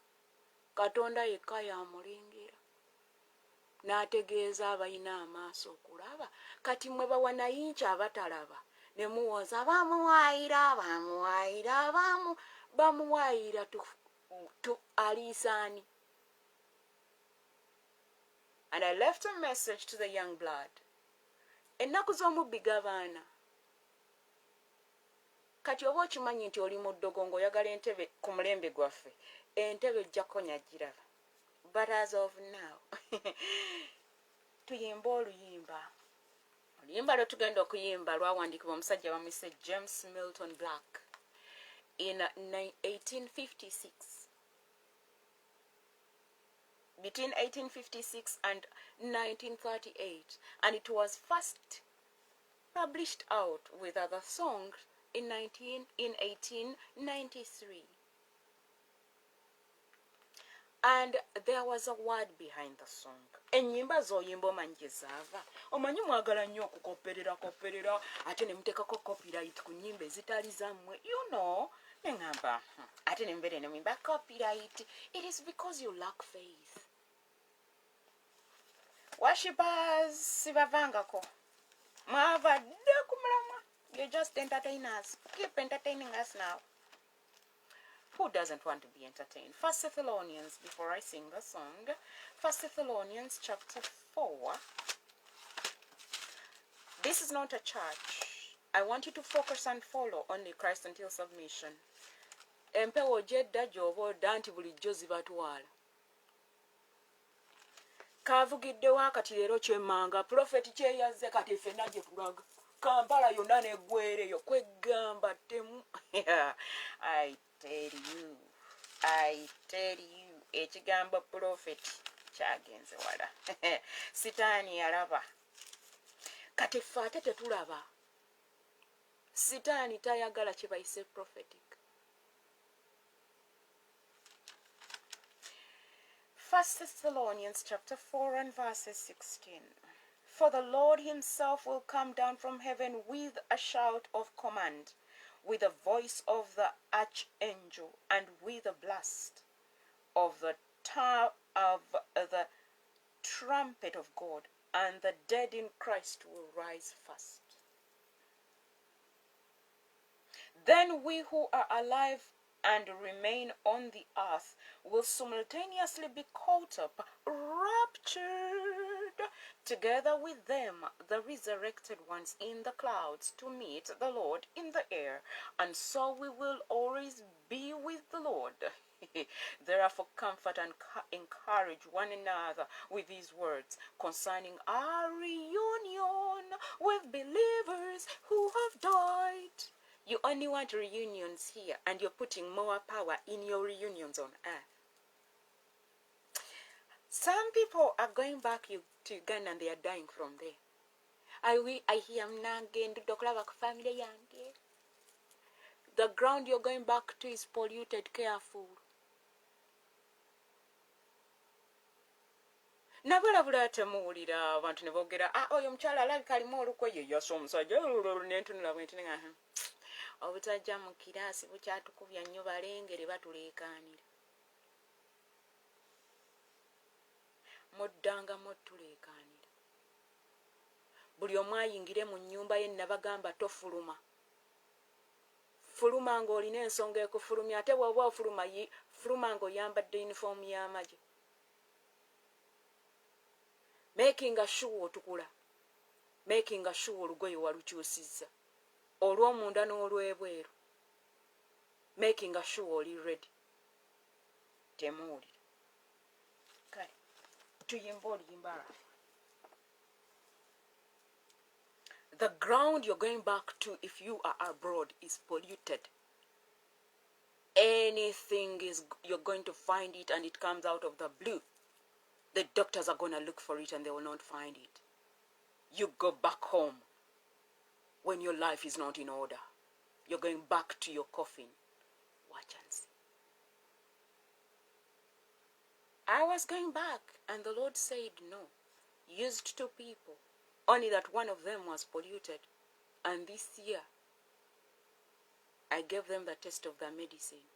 Katonda yekka yamulingira. N'ategeeza abalina amaaso okulaba. Kati mwe bawanayinki abatalaba. Ne muwoza bamuwaayira, bamuwaayira tu aliisaani. And I left a message to the young blood. Ennaku z'omubbi gabaana. Kati oba okimanyi nti oli mu ddogo ng'oyagala entebe ku mulembe gwaffe, entebe ojjako nyagiraba. But as of now, tuyimba oluyimba. oluyimba lwe tugenda okuyimba lwawandiikibwa omusajja bamuyise James Milton Black in 1856. Between 1856 and 1938, and it was first published out with other songs in 1893. And there was a word behind the song. Enyimba zoyimba omanyi gye zaava. Omanyi mwagala nnyo okukopperera ate ne muteekako copyright ku nnyimba ezitali zammwe. You know, ne ŋŋamba ate ne mbeera ne muyimba copyright. It is because you lack faith. Worshippers sibavangako. Mwavadde ku mulamwa. You're just entertainers. Keep entertaining us now. Who doesn't want to be entertained? 1 Thessalonians, before I sing the song, 1 Thessalonians chapter 4. This is not a church. I want you to focus and follow only Christ until submission. Empewo jedda gy'oba odda nti bulijjo zibatwala. Kaavugiddewo akati leero kyemmanga profeti kyeyazze kati ffenna gye tulaga. Kampala yonna n'eggweereyo kwegamba temu. I tell you, ekigambo prophet kyagenze wala. Sitaani yalaba. Kati ffe ate tetulaba. Sitaani tayagala kye bayise prophetic. 1 Thessalonians chapter 4 and verses 16. For the Lord himself will come down from heaven with a shout of command, with the voice of the archangel, and with the blast of the trumpet of God, and the dead in Christ will rise first. Then we who are alive and remain on the earth will simultaneously be caught up, raptured together with them, the resurrected ones, in the clouds to meet the Lord in the air, and so we will always be with the Lord. Therefore comfort and encourage one another with these words concerning our reunion with believers who have died. You only want reunions here, and you're putting more power in your reunions on earth. Some people are going back to Uganda and they are dying from there. I hear mnagenda okulaba ku family yange. The ground you're going back to is polluted. Careful. Nabulabula temuwulira abantu ne boogera oyo omukyala alabika alimu olukwe ye yasa omusajja nentunula bwentinga obutajja mu kiraasi bukyatukubya nnyo balengere batuleekaanira. Muddangamu otuleekaanira. Buli omu ayingire mu nnyumba ye nabagamba tofuluma. Fuluma ng'olina ensonga ekufulumya ate bw'oba fuluma ng'oyambadde yunifoomu y'amagye. Making sure otukula. Making sure olugoye walukyusizza. Olw'omunda n'olw'ebweru. Making sure oli ready. Temuwulira. Kale, tuyimba oluyimba lwafu. The ground you're going back to if you are abroad is polluted. Anything you're going to find it and it comes out of the blue. The doctors are going to look for it and they will not find it. You go back home when your life is not in order. You're going back to your coffin. Watch and see. I was going back and the Lord said no. Used 2 people. Only that one of them was polluted. And this year, I gave them the test of the medicine.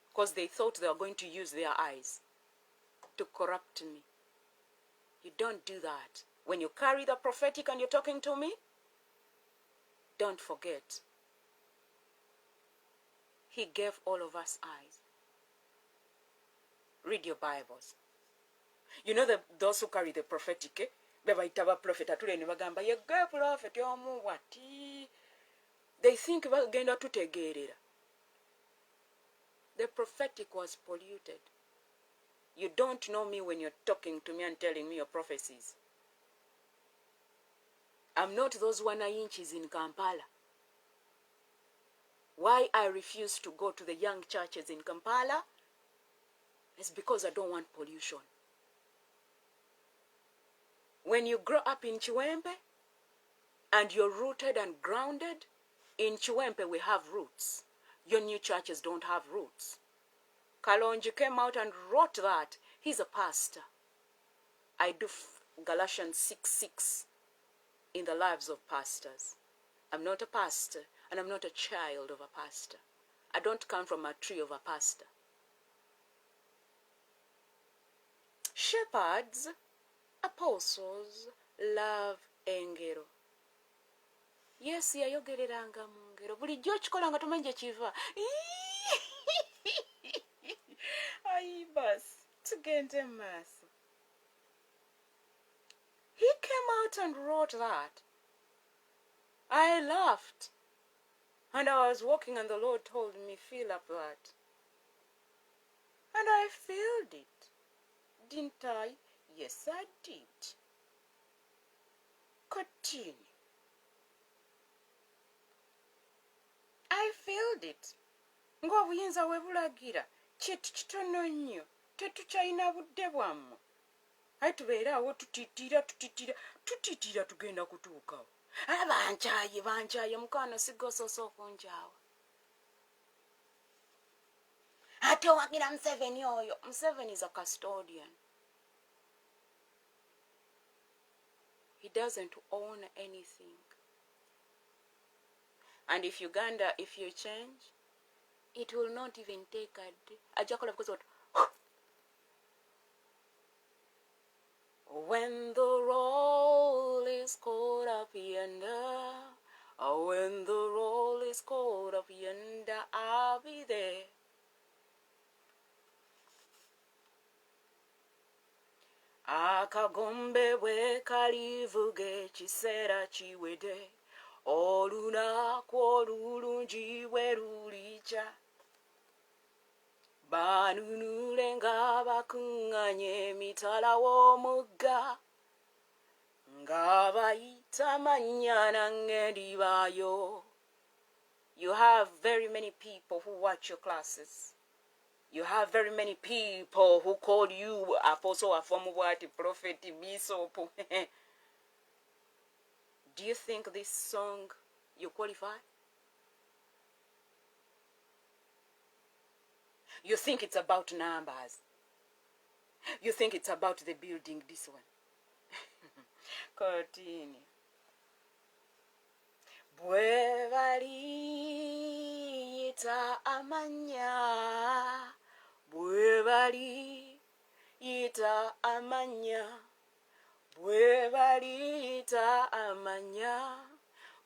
Because they thought they were going to use their eyes to corrupt me. You don't do that. When you carry the prophetic and you're talking to me, don't forget. He gave all of us eyes. Read your Bibles. You know those who carry the prophetic, bebayita prophet atule ne bagamba yegge prophet omu wati. They think bagenda tutegeerera. The prophetic was polluted. You don't know me when you're talking to me and telling me your prophecies. I'm not those 1 inches in Kampala. Why I refuse to go to the young churches in Kampala is because I don't want pollution. When you grow up in Chiwempe and you're rooted and grounded, in Chiwempe we have roots. Your new churches don't have roots. Kalonji came out and wrote that. He's a pastor. I do Galatians 6:6 in the lives of pastors. I'm not a pastor, and I'm not a child of a pastor. I don't come from a tree of a pastor. Shepherds, apostles, love engero. Yes, yayogereranga mu ngero. Bulijjo kikola nga tomanyi gye kiva. Ayi basi, tugende maaso. He came out and wrote that. I laughed. And I was walking and the Lord told me, fill up that. And I filled it. Didn't I? Yes, I did. Continue. I filled it. Ng'obuyinza we bulagira. Kintu kitono nnyo. Tetukyalina budde bwammu. Aye tubeere awo tutitira tugenda kutuukawo. Bankyaye mukwano sigososa okunjaawa. Ate owagira Museveni oyo. Museveni is a custodian. He doesn't own anything. And if Uganda, if you change, it will not even take a day. Ajakola because what? When the roll is caught up yonder, when the roll is caught up yonder, I'll be there. Akagombe bwe kalivuge kiseera kiwedde, olunaku olulungi bwe lulijja. Banunule nga bakuŋŋanye emitala w'omugga, nga bayita mannya nange ndibaayo. You have very many people who watch your classes. You have very many people who call you apostle, afomubwati, prophet, bishop. Do you think this song you qualify? You think it's about numbers. You think it's about the building, this one. Continue. Bwe baliyita amanya, bwe baliyita amanya, bwe baliyita amanya,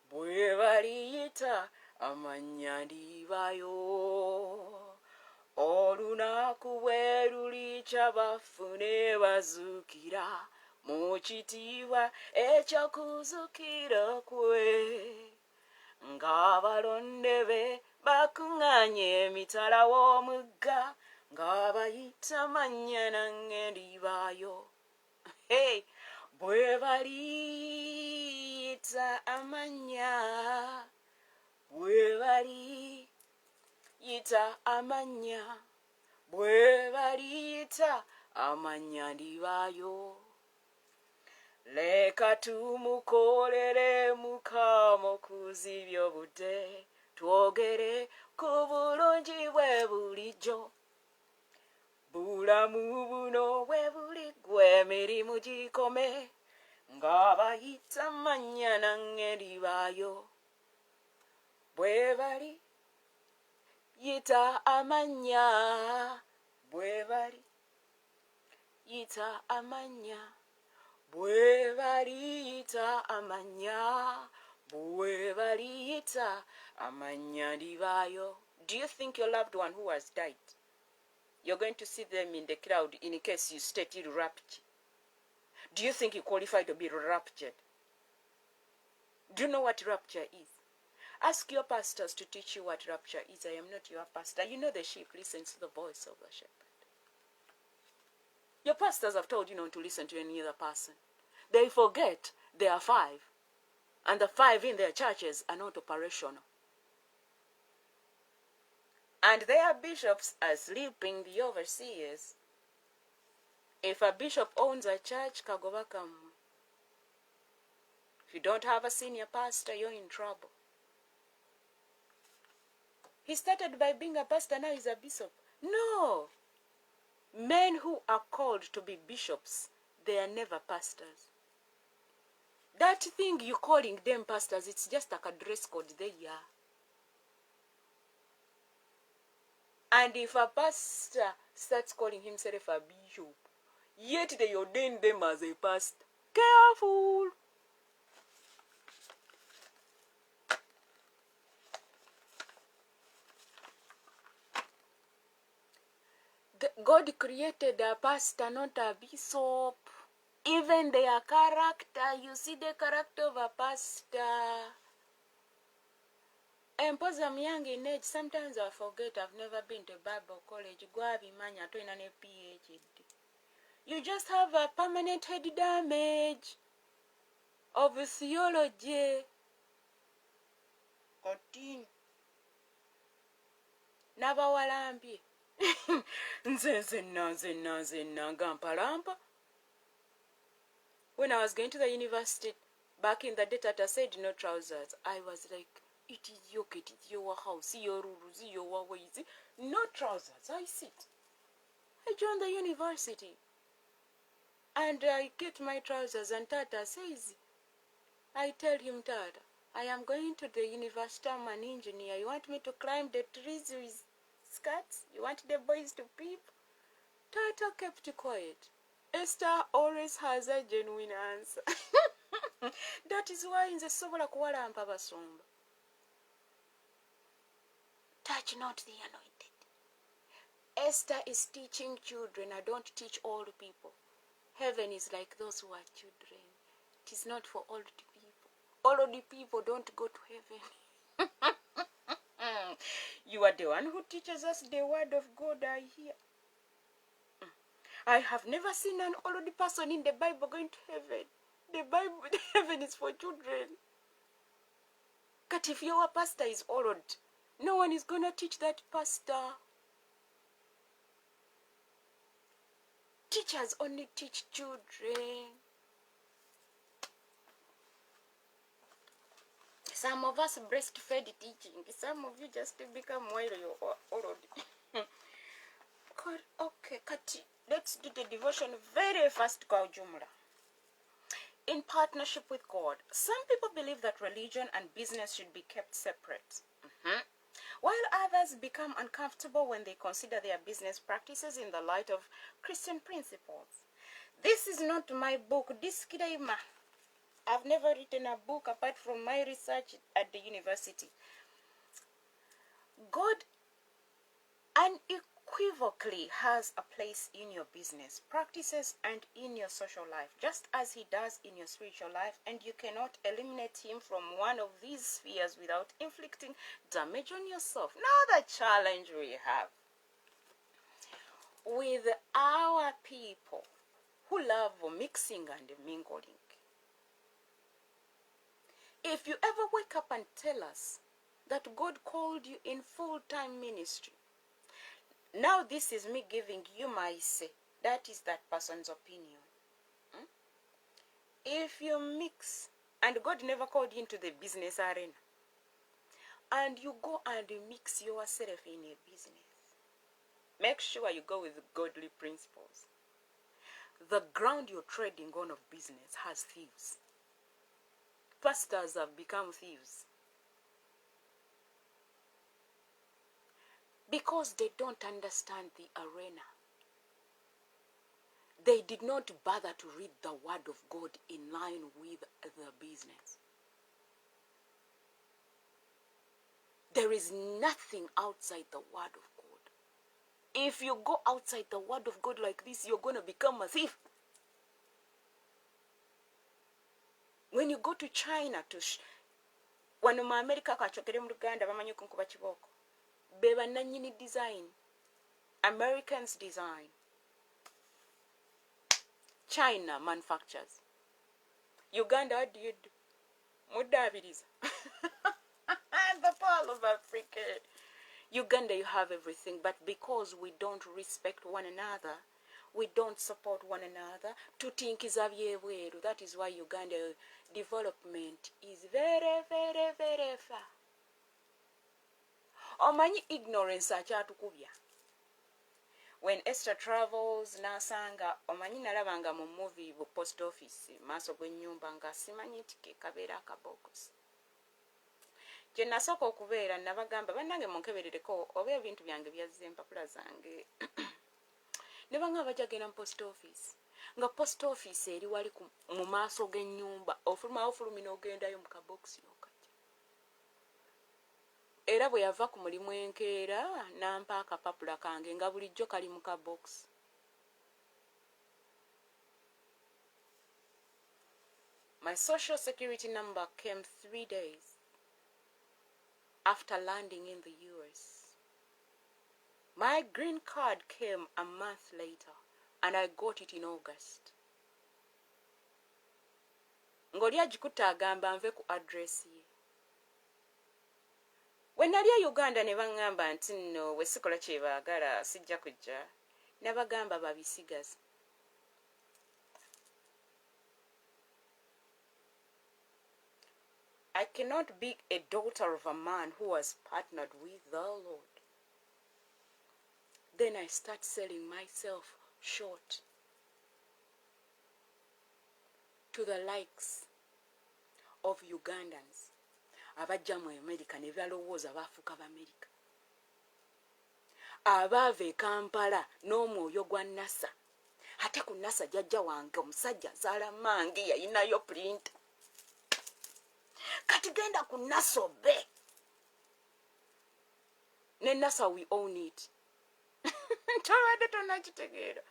bwe baliyita amanya ndibaayo. Olunaku bwe lulikya bafune bazuukira mu kitiibwa eky'okuzuukira kwe. Ng'abalonde be bakuŋŋaanye emitala w'omugga, nga bayita mannya nange ndibaayo. Hey, bwe baliyita amanya, bwe baliyita amanya, bwe baliyita amanya ndibaayo. Leka tumukolere Mukama okuzibya obudde, twogere ku bulungi bwe bulijjo. Bulamu buno bwe buliggwa emirimu gikome, nga bayita mannya nange ndibaayo. Bwe baliyita amanya, bwe baliyita amanya, bwe baliyita amanya, bwe baliyita amanya ndibaayo. Do you think your loved one who has died, you're going to see them in the crowd in case you stay till rapture? Do you think you qualify to be raptured? Do you know what rapture is? Ask your pastors to teach you what rapture is. I am not your pastor. You know the sheep listens to the voice of the shepherd. Your pastors have told you not to listen to any other person. They forget there are 5. and the 5 in their churches are not operational. And their bishops are sleeping the overseers. If a bishop owns a church, kagobakam. If you don't have a senior pastor, you're in trouble. He started by being a pastor, now he's a bishop. No! Men who are called to be bishops, they are never pastors. That thing you're calling them pastors, it's just like a dress code they are. And if a pastor starts calling himself a bishop, yet they ordain them as a pastor, careful! God created a pastor, not a bishop. Even their character, you see the character of a pastor. And because I'm young in age, sometimes I forget I've never been to Bible college. PhD. You just have a permanent head damage of theology. Continue. Nabawalambi. Nzenna gampalampa. When I was going to the university, back in the day, Tata said no trousers. I was like, it is your house, your rules, your ways. No trousers, I sit. I joined the university. And I get my trousers, and Tata says, I tell him, Tata, I am going to the university, I'm an engineer. You want me to climb the trees with skirts? You want the boys to peep? Tata kept quiet. Esther always has a genuine answer. That is why in the sobola kuwalampa basumba. Touch not the anointed. Esther is teaching children. I don't teach old people. Heaven is like those who are children. It is not for old people. Old people don't go to heaven. You are the one who teaches us the word of God, I hear. I have never seen an old person in the Bible going to heaven. The heaven is for children. But if your pastor is old, no one is going to teach that pastor. Teachers only teach children. Some of us breastfed teaching. Some of you just become while you're old. God, okay, Kati. Let's do the devotion very fast, kwa ujumla. In partnership with God. Some people believe that religion and business should be kept separate. While others become uncomfortable when they consider their business practices in the light of Christian principles. This is not my book. Disclaimer. I've never written a book apart from my research at the university. God unequivocally has a place in your business practices and in your social life, just as he does in your spiritual life, and you cannot eliminate him from one of these spheres without inflicting damage on yourself. Now the challenge we have with our people who love mixing and mingling. If you ever wake up and tell us that God called you in full-time ministry, now this is me giving you my say. That is that person's opinion. If you mix, and God never called you into the business arena, and you go and mix yourself in a business, make sure you go with godly principles. The ground you're trading on of business has thieves. Pastors have become thieves. Because they don't understand the arena. They did not bother to read the word of God in line with the business. There is nothing outside the word of God. If you go outside the word of God like this, you're going to become a thief. When you go to China, when America kachokere mu Uganda bamanyi kunkuba kiboko. Beba nanyini design. Americans design. China manufactures. Uganda, what do you do? Mudabiriza. The Pearl of Africa. Uganda, you have everything, but because we don't respect one another, we don't support one another, tutinkiza byebweru. That is why Uganda development is very, very, very far. Omanyi ignorance akyatukubya. When Esther travels nasanga omanyi nalabanga mu movie bu post office maaso gw'ennyumba nga simanyi tike kabeera akabokosi. Kye nasooka okubeera nabagamba bannange munkeberereko oba ebintu byange byazze empapula zange ne banga bajagenda mu post office nga post office eri wali mu maaso g'ennyumba ofulumina ogendayo mu kabokisi okajja. Era bwe yava ku mulimu enkeera nampa akapapula kange nga bulijjo kali mu kabokisi. My social security number came 3 days after landing in the US. My green card came a month later and I got it in August. Ngoli agikuta agamba nve ku address ye. When nali Uganda ne bangamba nti nno we sikola kye baagala sijja kujja ne bagamba babisigaza. I cannot be a daughter of a man who has partnered with the Lord. Then I start selling myself short to the likes of Ugandans. Abajja mu America ne balowooza baafuuka b'America. Abaava e Kampala n'omwoyo gwa NASA. Ate ku NASA jjajja wange omusajja azaala mangi yayinayo printer. Kati genda ku NASA obe. Ne NASA we own it. Tobadde tonnakitegeera.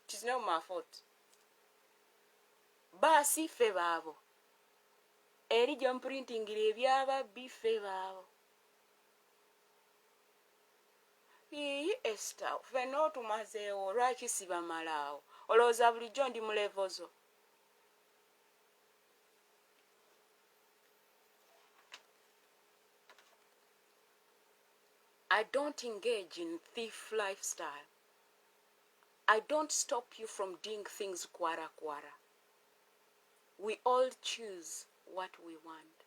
It is not my fault. Baasi ffe baabo. Eri gye mprintingira ebyababbi ffe baabo. Esther, ffenna otumazeewo lwaki sibamalaawo? Olowooza bulijjo ndi mu level zo? I don't engage in thief lifestyle. I don't stop you from doing things kwara kwara. We all choose what we want.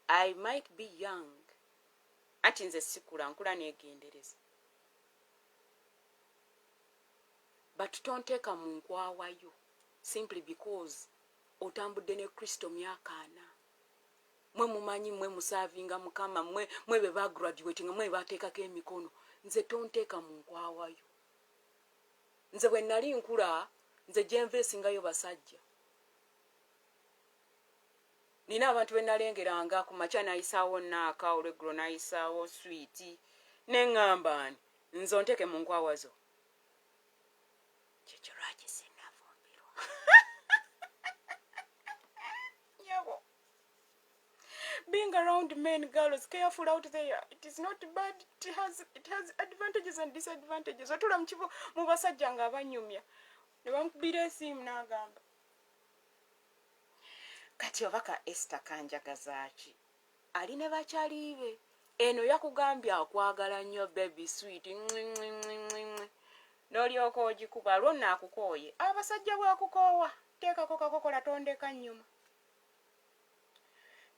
I might be young. Ati nze sikula nkula negendereza. But tonteeka mu nkwawayo simply because otambudde ne Kristo myaka 4. Mwe mumanyi mwe musavinga Mukama mwe be ba graduating mwe bateekako emikono. Nze tonteeka mu nkwawayo. Nze bwe nali nkula nze gyenveesingayo basajja. Nina abantu benalengeranga ku makya nayisaawo naaka olweggulo nayisaawo swiiti neŋŋamba nze onteke mu nkwawazo. Kyekyo lwaki sinnafumbirwa. Yabo. Being around men, girls, careful out there. It is not bad. It has advantages and disadvantages. Otula mchivo mu basajja nga abanyumya. Ne bankubira esimu n'agamba. Kati obaka Esther kanjagaza ki? Ali ne bakyalibe. Eno yakugambya akwagala nnyo baby sweet. N'olyoka ogikuba lwonna akukooye. Abasajja bwakukoowa. Teekako kakokola tondeka nnyuma.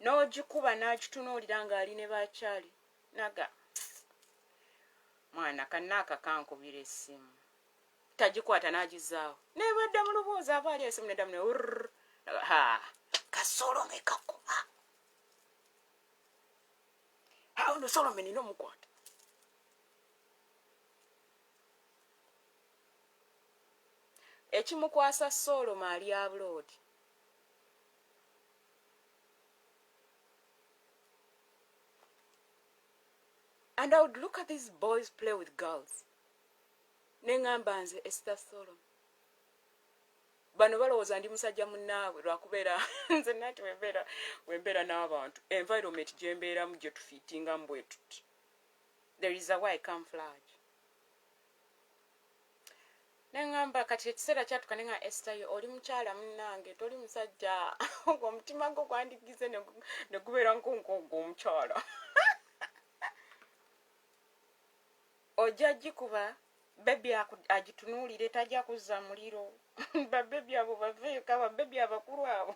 N'ogikuba n'agitunuulira ng'ali ne bakyali. Naga. Mwana kannaaka kankubira essimu. Tagikwata n'agizaawo. Nebadde mu luboozi aba ali esimu neddamu ne urr. Solome kakuba. Ono Solome nina omukwata. Ekimukwasa Solome ali abroad. And I would look at these boys play with girls. Neŋŋamba nze Esther Solome. Bano balowooza ndi musajja munnaabwe lwakubeera nze nati wembeera n'abantu environment gye mbeeramu gye tufiitingamu bwe tuti. There is a way camouflage. Nengamba kati ekiseera kyatuka nenga Esther yo oli mukyala munnange toli musajja ogwo omutima gwo gwandigize ne gubeera nk'ogwo omukyala ojja gikuba bebi agitunuulire tajja kuzza muliro babebi abo baveeyo kaba bebi abakulu abo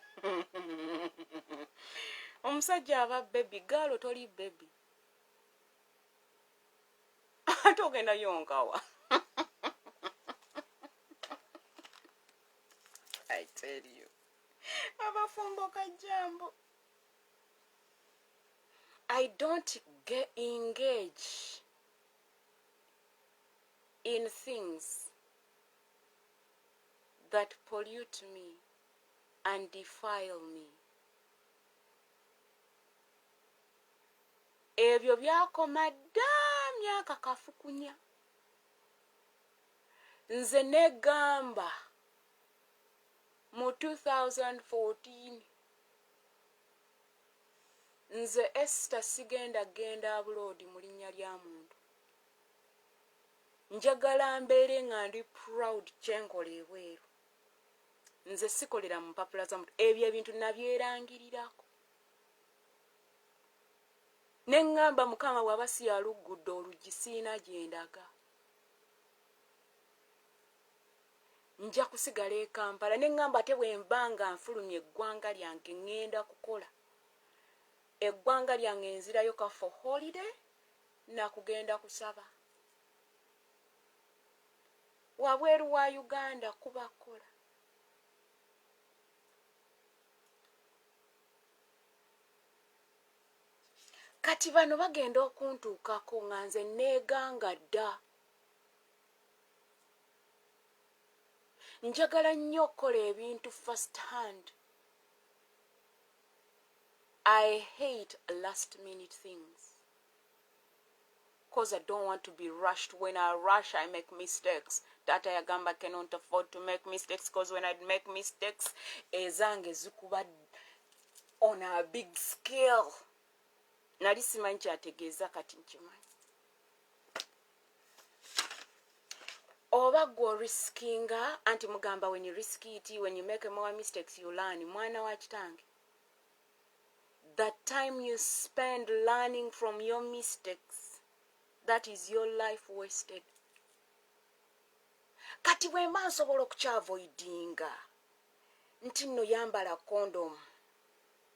omusajja aba bebi gaalo toli bebi ate ogenda yonkawa I tell you abafumbo kajambo I don't engage in things that pollute me and defile me. Ebyo byakoma dda myaka kafukunya. Nze negamba mu 2014 nze Esther sigenda genda abroad mu linnya lya muntu. Njagala mbeere nga ndi proud kyenkola ebweru. Nze sikolera mu mpapula za muntu. Ebyo ebintu nabyerangirirako. Nengamba Mukama bw'aba siyalugudde oluggi siina gye ndaga. Nja kusigala e Kampala. Nengamba ate bwe mba nga nfulumya eggwanga lyange ŋŋenda kukola. Eggwanga lyange nzirayo ka for holiday nakugenda kusaba. Wabweru wa Uganda kubakola. Kati bano bagenda okuntuukako nga nze neeganga dda. Njagala nnyo okukola ebintu first hand. I hate last minute things. Because I don't want to be rushed. When I rush, I make mistakes. Tata Yagamba cannot afford to make mistakes because when I make mistakes, ezange zikuba on a big scale. Nali simanyi kyategeeza kati nkimanyi. Oba gwo riskinga, anti mugamba when you risk it, when you make more mistakes, you learn. Mwana wa kitange. The time you spend learning from your mistakes, that is your life wasted. Kati bwe mba nsobola okukyavoidinga nti nno yambala condom.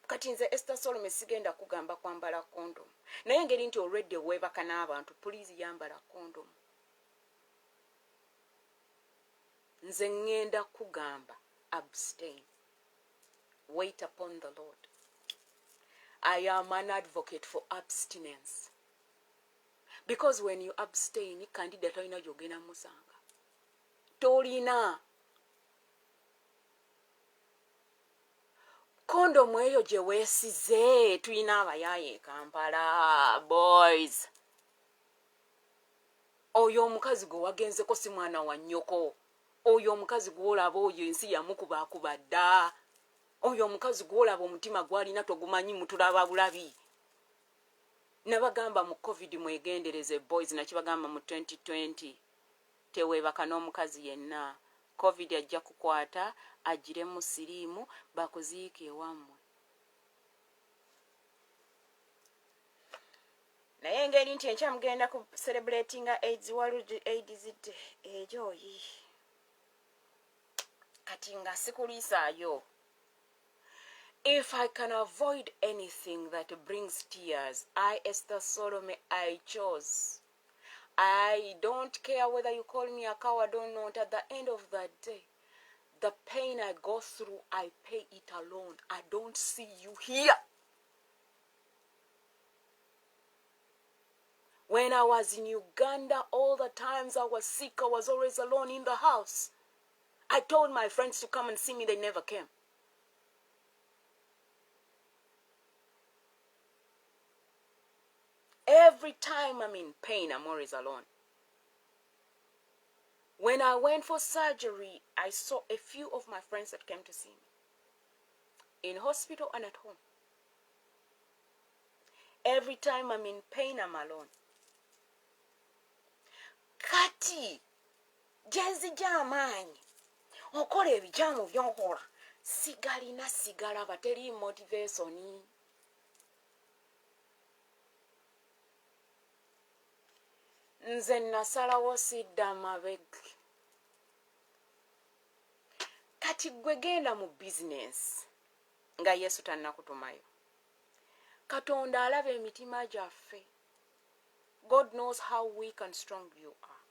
Kati nze Esther Solome sigenda kugamba kwambala condom. Naye ngeri nti already weebaka n'abantu, please yambala condom. Nze ngenda kugamba abstain. Wait upon the Lord. I am an advocate for abstinence. Because when you abstain, candida toina yogena musanga. Tolina. Condom eyo gye weesize tulina abayaaye Kampala boys. Oyo omukazi gwe wagenzeko si mwana wa nnyoko. Oyo omukazi gw'olaba oyo ensi yamukubakuba dda. Oyo omukazi gw'olaba omutima gwalina togumanyi mutulaba bulabi. Nabagamba mu COVID mwegendereze boys nakibagamba mu 2020. Teweebaka n'omukazi yenna. COVID ajja kukwata agire mu siriimu bakuziike ewammwe. Naye ngeri nti enkya mugenda ku celebratinga AIDS World AIDS Day ejoyi. Kati nga sikuliisaayo. If I can avoid anything that brings tears, I, Esther Solome, I chose. I don't care whether you call me a coward or not. At the end of the day, the pain I go through, I pay it alone. I don't see you here. When I was in Uganda, all the times I was sick, I was always alone in the house. I told my friends to come and see me, they never came. Every time I'm in pain, I'm always alone. When I went for surgery, I saw a few of my friends that came to see me. In hospital and at home. Every time I'm in pain, I'm alone. Kati, gyenzija amaanyi okola ebijaamu by'okola sigalina sigalaba teri motivationi. Nze nasalawo sidda mabega. Kati gwe genda mu bizinesi nga Yesu tannakutumayo. Katonda alaba emitima gyaffe. God knows how weak and strong you are.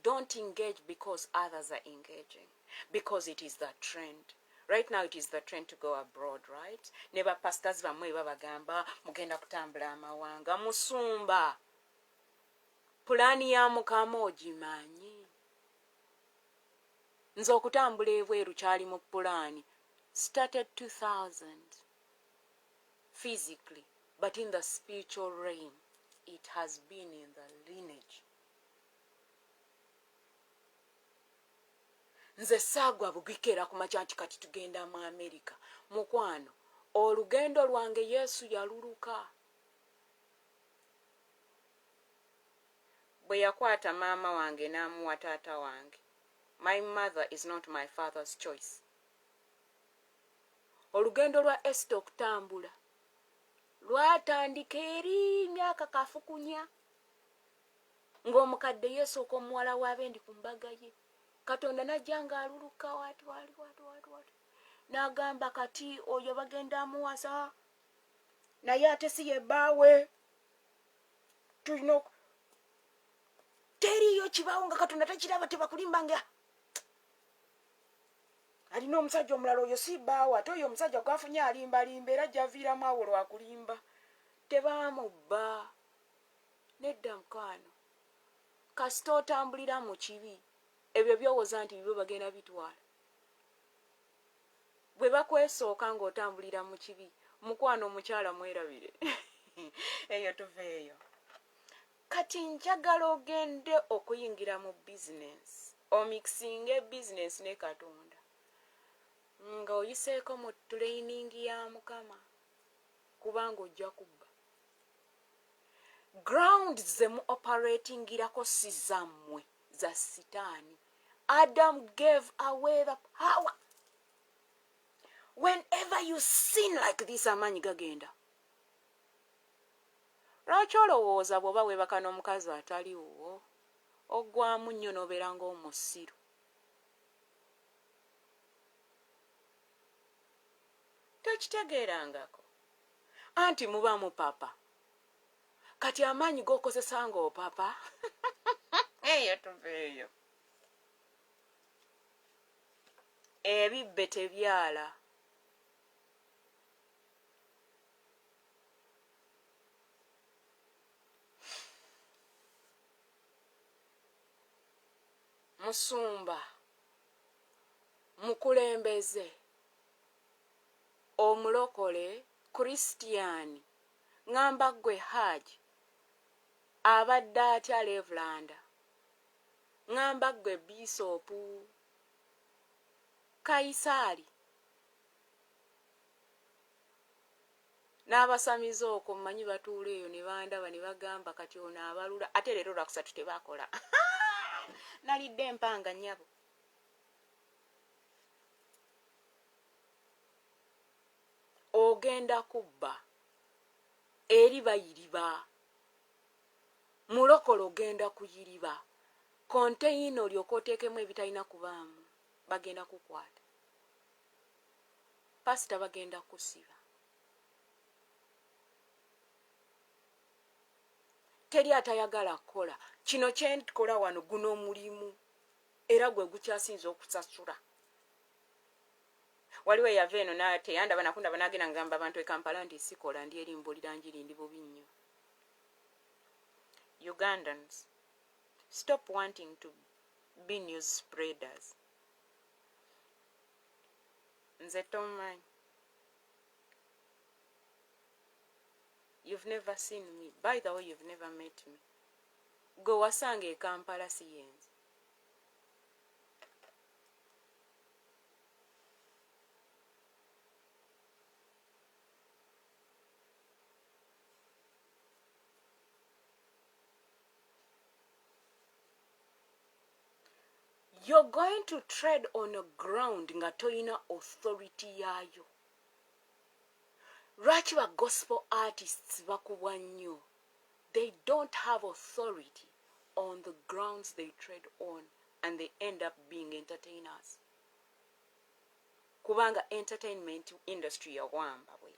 Don't engage because others are engaging, because it is the trend. Right now it is the trend to go abroad, right? Neba pastors bamwe babagamba mugenda kutambula amawanga musumba. Pulani ya Mukama ogimanyi. Nze okutambula ebweru kyali mu pulani. Started 2000 physically, but in the spiritual realm it has been in the lineage. Nze saagwa bugikera ku makya nti kati tugenda mu America. Mukwano, olugendo lwange Yesu yaluluka. Bwe yakwata maama wange n'amuwa taata wange. My mother is not my father's choice. Olugendo lwa Esther okutambula lwatandika eri myaka kafukunya ng'omukadde Yesu omuwala w'abendi ku mbaga ye. Katonda najja ng'aluluka wati. N'agamba kati oyo bagenda amuwasa naye ate si ye bbaawe. Tulina teriyo kibaawo nga Katonda tekiraba tebakulimbanga. Alina omusajja omulala oyo si bbaawe ate oyo omusajja gwafunye alimbalimba era gy'aviiramu awo lwakulimba. Tebaamubba. Nedda mukwano. Kasita otambulira mu kibi ebyo byowooza nti byo bagenda bitwala. Bwe bakwesooka ng'otambulira mu kibi mukwano omukyala mwerabire. Eyo tuveeyo. Kati njagala ogende okuyingira mu bizinesi omikisinga bizinesi ne Katonda nga oyiseeko mu training ya Mukama kubanga ojja kubba. Ground ze mu operatingirako si zammwe za sitaani. Adam gave away the power. Whenever you sin like this amaanyi gagenda. Lwaki olowooza bw'oba weebaka n'omukazi ataliwo oggwamu nnyo n'obeera ng'omusiru? Tekitegeerangako anti muba mu papa. Kati amaanyi g'okozesa ng'opapa. Eyo tuveeyo. Ebibbe tebyala. Musumba, mukulembeze, omulokole, Kristiyaani, ngamba ggwe Haji, abadde atya Levulanda, ngamba ggwe Bisoopu, Kayisaali, n'abasamiza okwo mmanyi batuula eyo ne bandaba ne bagamba kati ono abalula ate leero lwakusatu tebaakola. Nalidde empanga nnyabo. Ogenda kubba eri bayiriba. Mulokole ogenda kuyiriba. Konteyina olyoka oteekemu ebitalina kubaamu. Bagenda kukwata. Pasita bagenda kusiba. Teri atayagala kukola. Kino kye nkola wano guno omulimu era gwe gukyasinza okusasula. Waliwo eyava eno teyandaba nakundaba n'agenda ngamba abantu e Kampala nti sikola ndi eri mbulira njiri ndi bubi nnyo. Ugandans, stop wanting to be news spreaders. Nze tomanyi. You've never seen me. By the way, you've never met me. Go wasange e Kampala siyenze. You're going to tread on a ground nga toyina authority yayo. Lwaki ba gospel artists bakubwa nnyo? They don't have authority on the grounds they tread on, and they end up being entertainers. Kubanga entertainment industry yawamba bwet.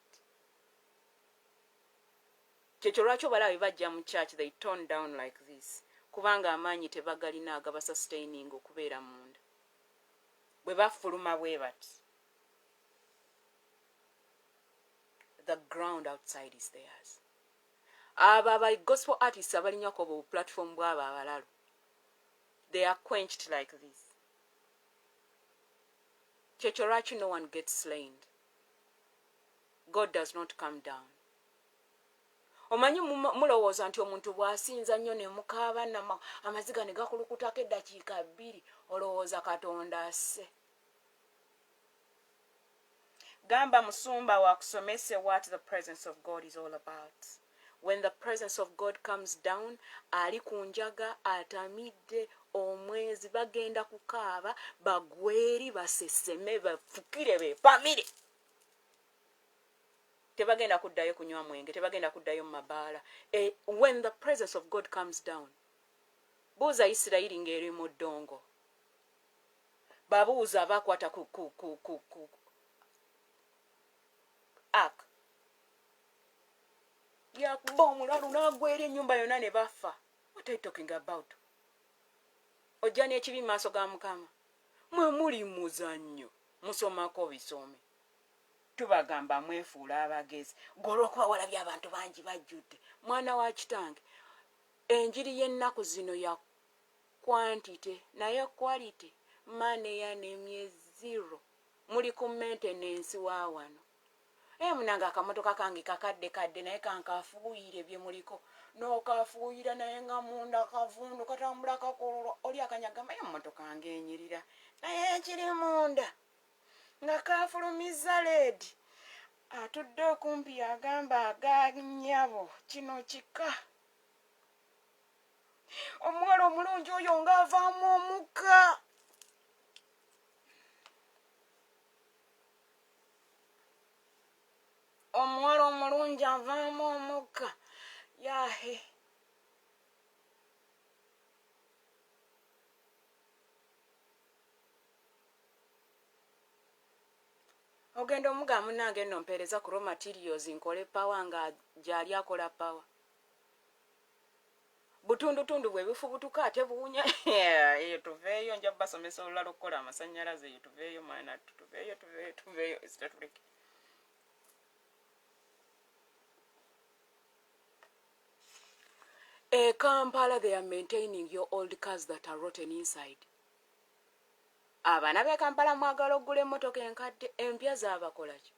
Kyekyo lwaki obala bwe bajja mu church they tone down like this. Kubanga amaanyi tebagalina agaba sustaining okubeera munda. Bwe bafuluma bwe bati. The ground outside is theirs. Aba gospel artists abalinya ko platform bwaba abalalu. They are quenched like this. Kyekyo lwaki no one gets slain. God does not come down. Omanyi mulowooza nti omuntu bw'asinza nnyo ne mukaaba amaziga ne gakulukutako eddakiika 2 olowooza Katonda asse. Gamba musumba wakusomese what the presence of God is all about. When the presence of God comes down, ali kunjaga atamidde omwezi bagenda kukaaba bagweri baseseme bafukire bepamire. Tebagenda kuddayo kunywa mwenge, tebagenda kuddayo mu mabaala. When the presence of God comes down, buuza Isirayiri ng'eri mu ddongo. Babuuza abakwata ku Ark. Yakuba omulalu n'agwera ennyumba yonna ne bafa. What are you talking about? Ojja n'ekibi mu maaso ga Mukama. Mwe muli muzannyo, musomako bisome. Tubagamba mwefuula abagezi. Golwokuba walabye abantu bangi bajjudde. Mwana wa kitange, enjiri y'ennaku zino ya quantity naye quality mane ya nemye 0. Muli ku maintenance wa wano. Munanga akamotoka kange kakadde naye kankafuuyire bye muliko. N'okafuuyira naye nga munda kavundu katambula kakololwa. Oli akanyagamba emmotoka ng'enyirira. Naye ekiri munda nga kafulumiza leedi. Atudde okumpi agamba aganyabo kino kika. Omuwala omulungi oyo ng'avaamu omukka. Omuwala omulungi avaamu omukka. Yahe. Ogenda omuga munange nno mpeereza ku raw materials nkole power nga gyali akola power. Butundutundu bwe bifubutuka ate buwunya. Eyo tuveeyo nja basomesa olulala okukola amasannyalaze eyo tuveeyo mwana tuveeyo isitatuleke. Kampala, they are maintaining your old cars that are rotten inside. Abaana b'e Kampala mwagala oggula emmotoka enkadde empya zaabakola ki?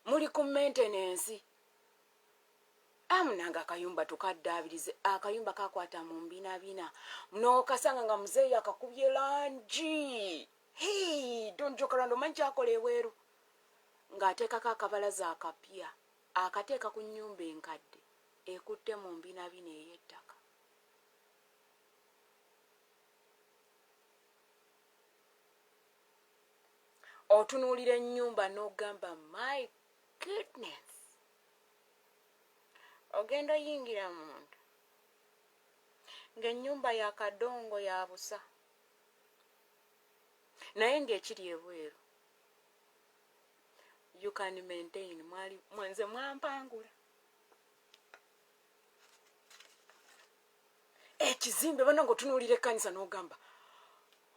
Muli ku maintenance. Amunanga akayumba tukaddaabirize. Akayumba kakwata mu mbinabina. N'okasanga nga muzeeyi akakubye langi. Hey, don't joke around. Omanyi kyakola eweeru. Ng'ateekako akabalaza akapya. Akateeka ku nnyumba enkadde. Ekutte mu mbinabina ey'ettaka. Otunuulira ennyumba n'ogamba my goodness. Ogenda oyingira munda ng'ennyumba ya kadongo ya busa naye ng'ekiri ebweru. You can maintain. Mwenze mwampangula. Ekizimbe bano ng'otunuulira ekkanisa n'ogamba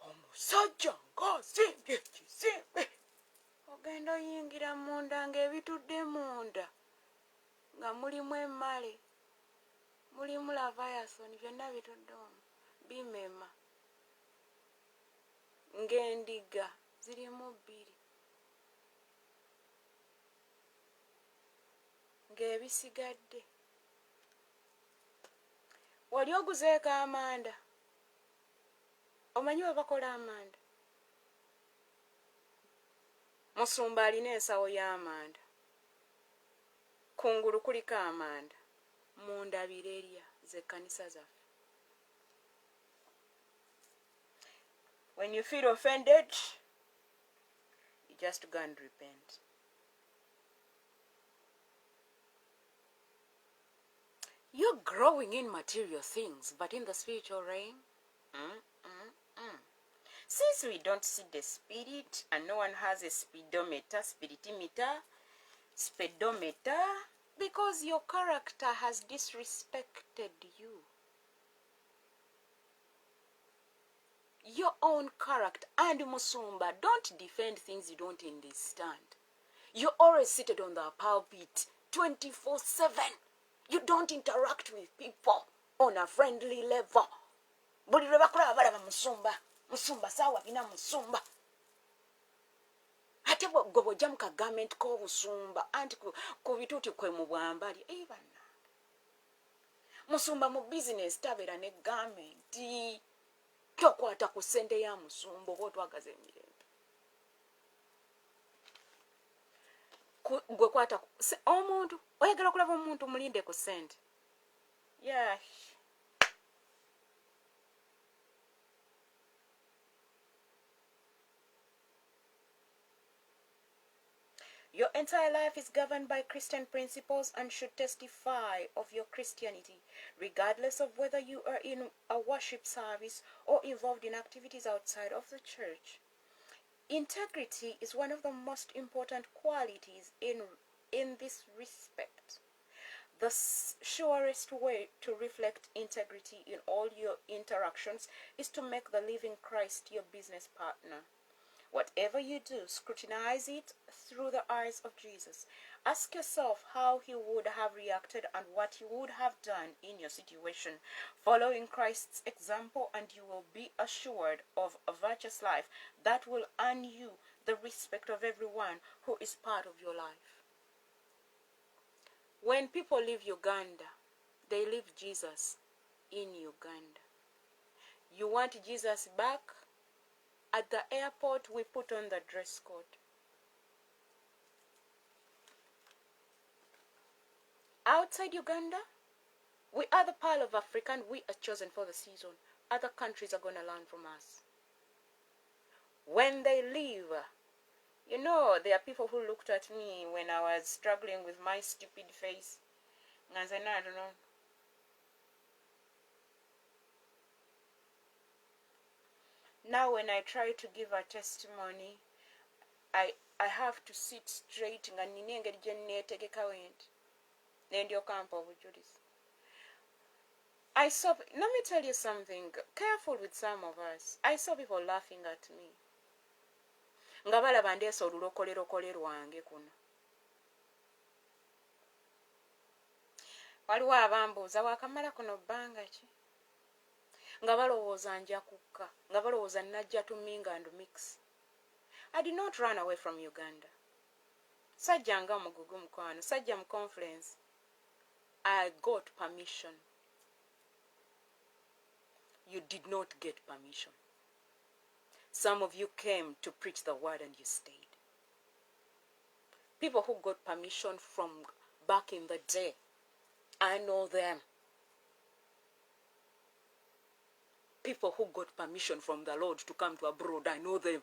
omusajja ng'azimbye ekizimbe. Ogenda oyingira munda ng'ebitudde munda nga mulimu emmale, mulimu lavayasoni, byonna bitudde omwo bimema. Ng'endiga zirimu 2 ng'ebisigadde. Wali oguzeeko amanda? Omanyi we bakola amanda? Musumba alina ensawo y'amanda. Kungulu kuliko amanda. Munda birerya z'ekkanisa zaffe. When you feel offended, you just go and repent. You're growing in material things, but in the spiritual realm, since we don't see the spirit and no one has a speedometer, speedometer, because your character has disrespected you. Your own character. And Musumba, don't defend things you don't understand. You're always seated on the pulpit 24/7. You don't interact with people on a friendly level. Buli lwe bakulaba balaba musumba sawa bina musumba. Ate gwe bw'ojja mu kagamenti k'obusumba anti ku bituuti kwe mu bwambali bana musumba mu bizinesi tabeera ne gamenti. Tokwata ku ssente ya musumba oba otwagaza emirembe. Gwe kwata omuntu oyagala okulaba omuntu mulinde ku ssente. Yeah. Your entire life is governed by Christian principles and should testify of your Christianity, regardless of whether you are in a worship service or involved in activities outside of the church. Integrity is one of the most important qualities in this respect. The surest way to reflect integrity in all your interactions is to make the living Christ your business partner. Whatever you do, scrutinize it through the eyes of Jesus. Ask yourself how he would have reacted and what he would have done in your situation. Following Christ's example, and you will be assured of a virtuous life that will earn you the respect of everyone who is part of your life. When people leave Uganda, they leave Jesus in Uganda. You want Jesus back? At the airport, we put on the dress code. Outside Uganda, we are the Pearl of Africa and we are chosen for the season. Other countries are going to learn from us. When they leave, you know, there are people who looked at me when I was struggling with my stupid face. And I said, no, I don't know. Now when I try to give a testimony, I have to sit straight and I saw, let me tell you something, careful with some of us. I saw people laughing at me. Nga balaba ndeesa olulokole lwange kuno. Waliwo abambuuza wakamala kuno bbanga ki? Nga balowooza nja kukka, nga balowooza najja to mingle and mix. I did not run away from Uganda. Sajja nga mugugu mukwano, sajja mu conference. I got permission. You did not get permission. Some of you came to preach the word and you stayed. People who got permission from back in the day, I know them. People who got permission from the Lord to come to abroad, I know them.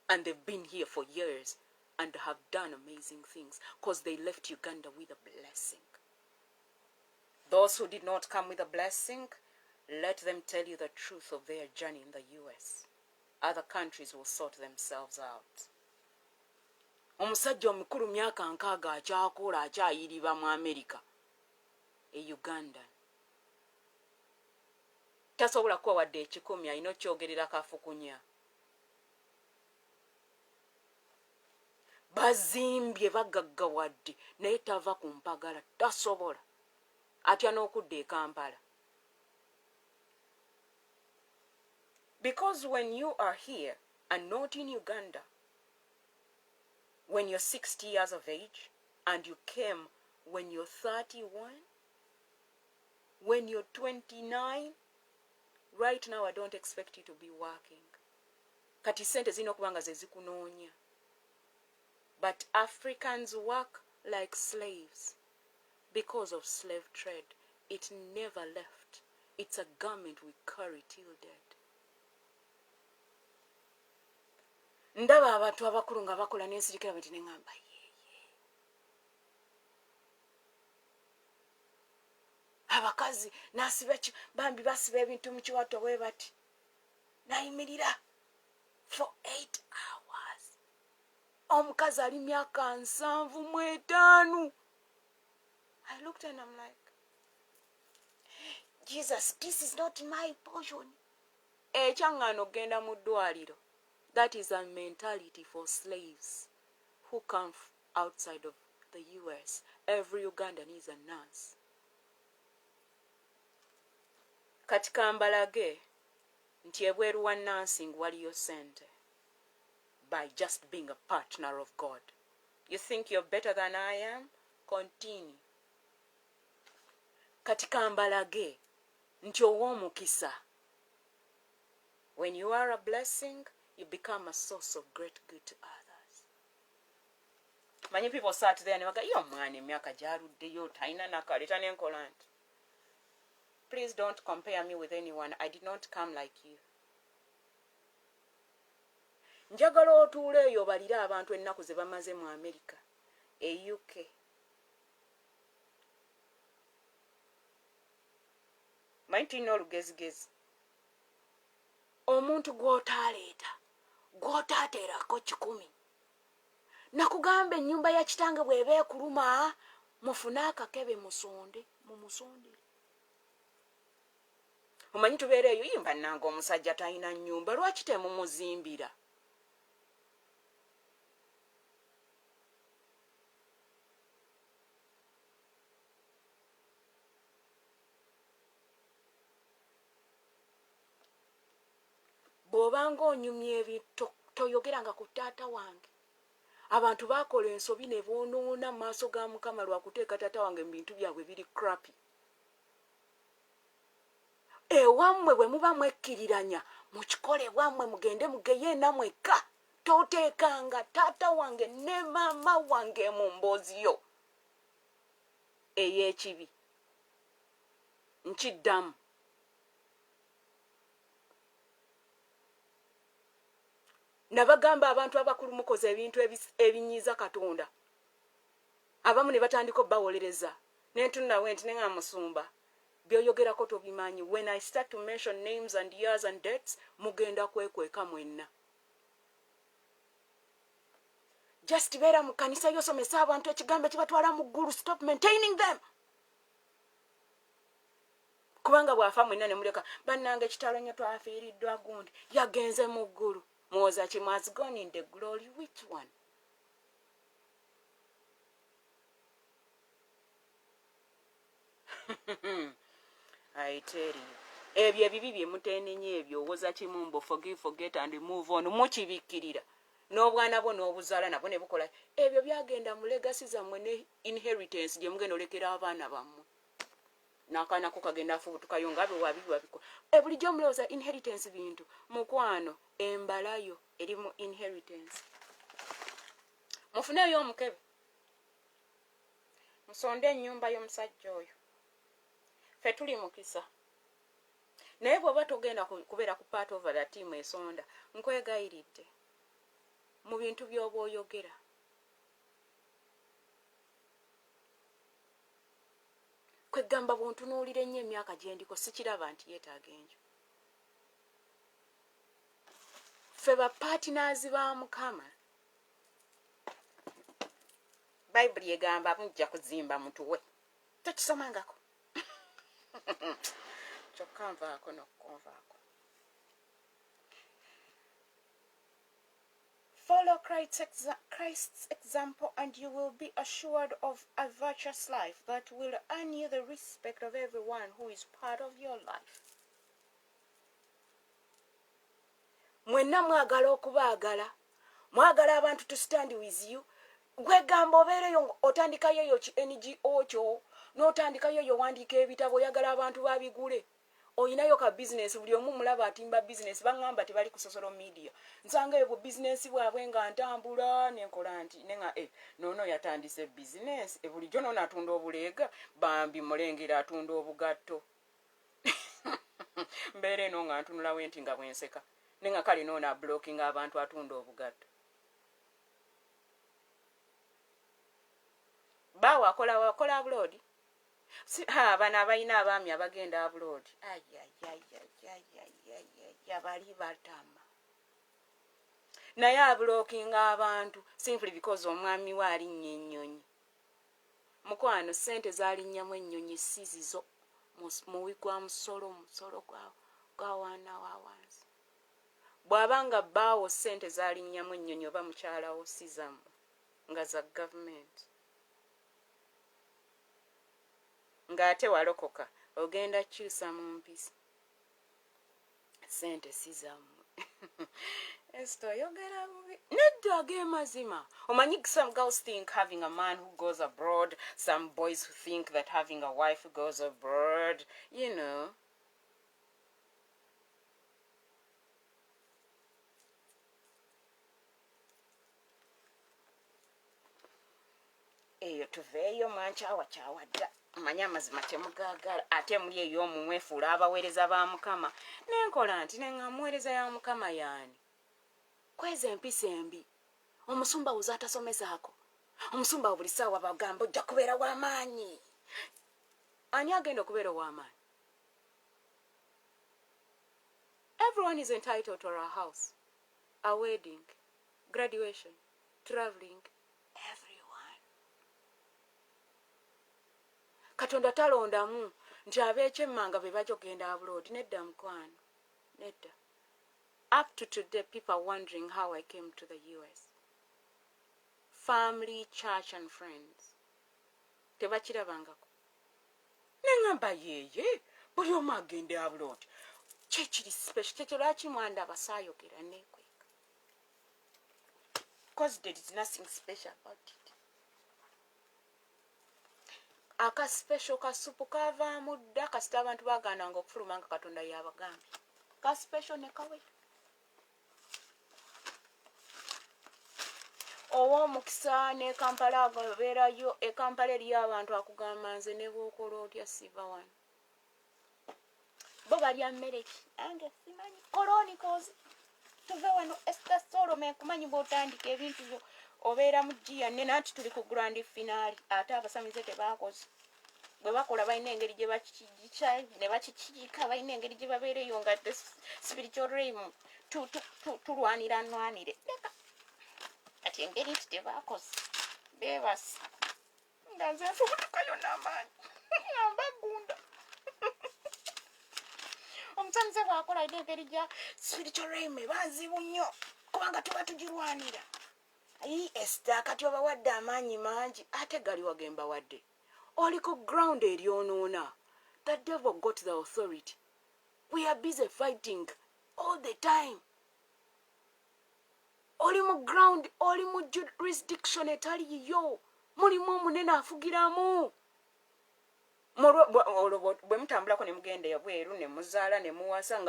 And they've been here for years and have done amazing things because they left Uganda with a blessing. Those who did not come with a blessing, let them tell you the truth of their journey in the US. Other countries will sort themselves out. Omusajja omukulu myaka nkaaga akyakola akyayiriba mu America. Uganda. Tasobola kuwa wadde ekikumi alina kyogerera kafukunya. Bazimbye bagaggawadde naye tava ku mpagala tasobola. Atya n'okudda e Kampala. Because when you are here and not in Uganda, when you're 60 years of age and you came when you're 31, when you're 29, right now I don't expect you to be working. Kati sente zino kubanga ze zikunoonya. But Africans work like slaves because of slave trade. It never left. It's a garment we carry till dead. ndaba abantu abakulu nga bakola n'ensirikira bwe neŋŋamba abakazi n'asiba bambi basiba ebintu mu kiwato bwe bati nayimirira for 8 hours. Omukazi ali myaka 75. I looked and I'm like, Jesus, this is not my portion. Ekyangano genda mu ddwaliro. That is a mentality for slaves who come outside of the US. Every Ugandan is a nurse. Kati kambalage nti ebweru wa nursing waliyo sente by just being a partner of God. You think you're better than I am? Continue. Kati kambalage nti ow'omukisa. When you are a blessing, you become a source of great good to others. Many people sat there and were yo mwana emyaka gyaluddeyo talina nakaleta n'enkola nti. Please don't compare me with anyone. I did not come like you. Njagala otuule eyo balire abantu ennaku ze bamaze mu America, UK. Manyi n'olugezigezi. Omuntu gw'otaaleeta, gw'otaateerako 10. Nakugamba ennyumba ya kitange bw'eba ekuluma, mufune akakebe mumusondere. Omanyi tubeera eyo yimba nanga omusajja talina nnyumba, lwaki temumuzimbira? Bw'obanga onyumya ebintu toyogeranga ku taata wange. Abantu baakola ensobi ne boonoona mu maaso ga Mukama lwakuteeka taata wange mu bintu byabwe biri crappy. Ewammwe bwe muba mwekkiriranya mu kikole bwammwe mugende mugeye namwekka. Toteekanga taata wange ne maama wange mu mboozi yo ey'ekibi. Nkiddamu. Nabagamba abantu abakulu mukoze ebintu ebinyiiza Katonda. Abamu ne batandika obbawolereza. Nentunawe nti nenga musumba. Byoyogerako tobimanyi. When I start to mention names and years and dates, mugenda kwekweka mwenna. Just beera mu kanisa yosomesa abantu ekigambo kibatwala mu ggulu. Stop maintaining them. Kubanga bwafa mwenna ne muleka bannange kitalo nnyo twafiiriddwa gundi yagenze mu ggulu. Mwoza kim has gone in the glory. Which one? I tell you. Ebyo ebibi bye muteenenye ebyo woza kimumbo forgive, forget and move on. Mukibikkirira. N'obwana bwo n'obuzaala nabo ne bukola. Ebyo byagenda mu legacy zammwe ne inheritance gye mugenda olekera abaana bammwe. N'akaana ko kagenda afubutukayo nga bwe wabiko. Bulijjo mulowooza inheritance bintu. Mukwano embalayo eri mu inheritance. Mufuneyo omukebe. Musonde ennyumba y'omusajja oyo. Ffe tuli mukisa. Naye bw'oba togenda kubeera ku part of the team esonda, nkwegayiridde mu bintu by'oba oyogera. Kwegamba bw'ontunuulira ennyo emyaka gye ndiko sikiraba nti yeetaaga enju. Ffe ba partners ba Mukama. Bayibuli egamba mujja kuzimba mutuwe. Tekisomangako. Kyokka nvaako n'okukonvaako. Follow Christ's example and you will be assured of a virtuous life that will earn you the respect of everyone who is part of your life. Mwenna mwagala okubaagala. Mwagala abantu to stand with you. Gwegamba obeereyo otandikayo eyo ki NGO kyo. N'otandikayo eyo wandiika ebitabo oyagala abantu babigule. Oyinayo ka business buli omu mulaba atimba business bangamba tebali ku social media. Nsanga eyo business bwabwe nga ntambula nenkola nti nenga nono yatandise business bulijjo nono atunda obuleega bambi mulengera atunda obugatto. Mbere no nga ntunula wenti nga bwenseka. nenga kali noona blocking abantu atunda obugatto. Bawo akola abroad. Bano abalina abaami abagenda abroad. Bali batama. Naye ablocking abantu simply because omwami we alinnye ennyonyi. Mukwano sente zalinnyamu ennyonyi sizizo muwi gwa musolo gwa wana wa wansi. Bw'abanga bbaawo sente zalinnyamu ennyonyi oba mukyalawo sizamu nga za government. Ng'ate walokoka ogenda kyusa mu mpisa. Sente sizamu. Esther yogera bubi. Nedda ge mazima. Omanyi some girls think having a man who goes abroad, some boys who think that having a wife who goes abroad, you know. Eyo tuveeyo manchawa dda. Manya mazima temugagala ate muli eyo mumwefuula abaweereza ba Mukama. Nenkola nti nenga muweereza ya Mukama yaani. Kweza empisa embi. Omusumba wuza atasomezaako. Omusumba buli ssaawa bagamba ojja kubeera w'amaanyi. Ani agenda okubeera w'amaanyi? Everyone is entitled to a house, a wedding, graduation, traveling. Katonda talondamu nti abeekyemmanga be bajogenda abroad. Nedda mukwano. Nedda. Up to today, people are wondering how I came to the US. Family, church, and friends. Tebakirabangako. Nengamba yeye, buli omu agende abroad. Kyekiri special. Kyekyo lwaki mwandaba saayogera neekweka. Because there is nothing special about it. Aka special kasupu kavaamu dda kasita abantu bagandanga okufuluma nga Katonda yabagambye. Ka special ne kawe. Ow'omukisa ne Kampala agobeerayo Kampala eriyo abantu akugamba nze ne bw'okola otya siva wano. Bo balya mmere ki? Ange simanyi. Chronicles. Tuve wano Esther Solome nkumanyi bw'otandika ebintu byo. Obeera mu gia ne nati tuli ku grand finale ate abasamize tebaakoze. Bwe bakola balina engeri gye bakikica ne bakikika balina engeri gye babeereyo nga spiritual realm tulwanire. Ati engeri nti tebaakoze beebasi nga nze nfubutukayo n'amaanyi nambagunda. Omusamize bw'akola alina engeri gya spiritual realm ebanzibu nnyo kubanga tuba tugirwanira. Ayi Esther kati obawadde amaanyi mangi ate gali wagemba wadde. Oliko ground eryonoona. The devil got the authority. We are busy fighting all the time. Oli mu ground, oli mu jurisdiction etali yiyo. Mulimu omunene afugiramu. Bwe mutambulako ne mugenda yabweru ne muzaala ne muwasa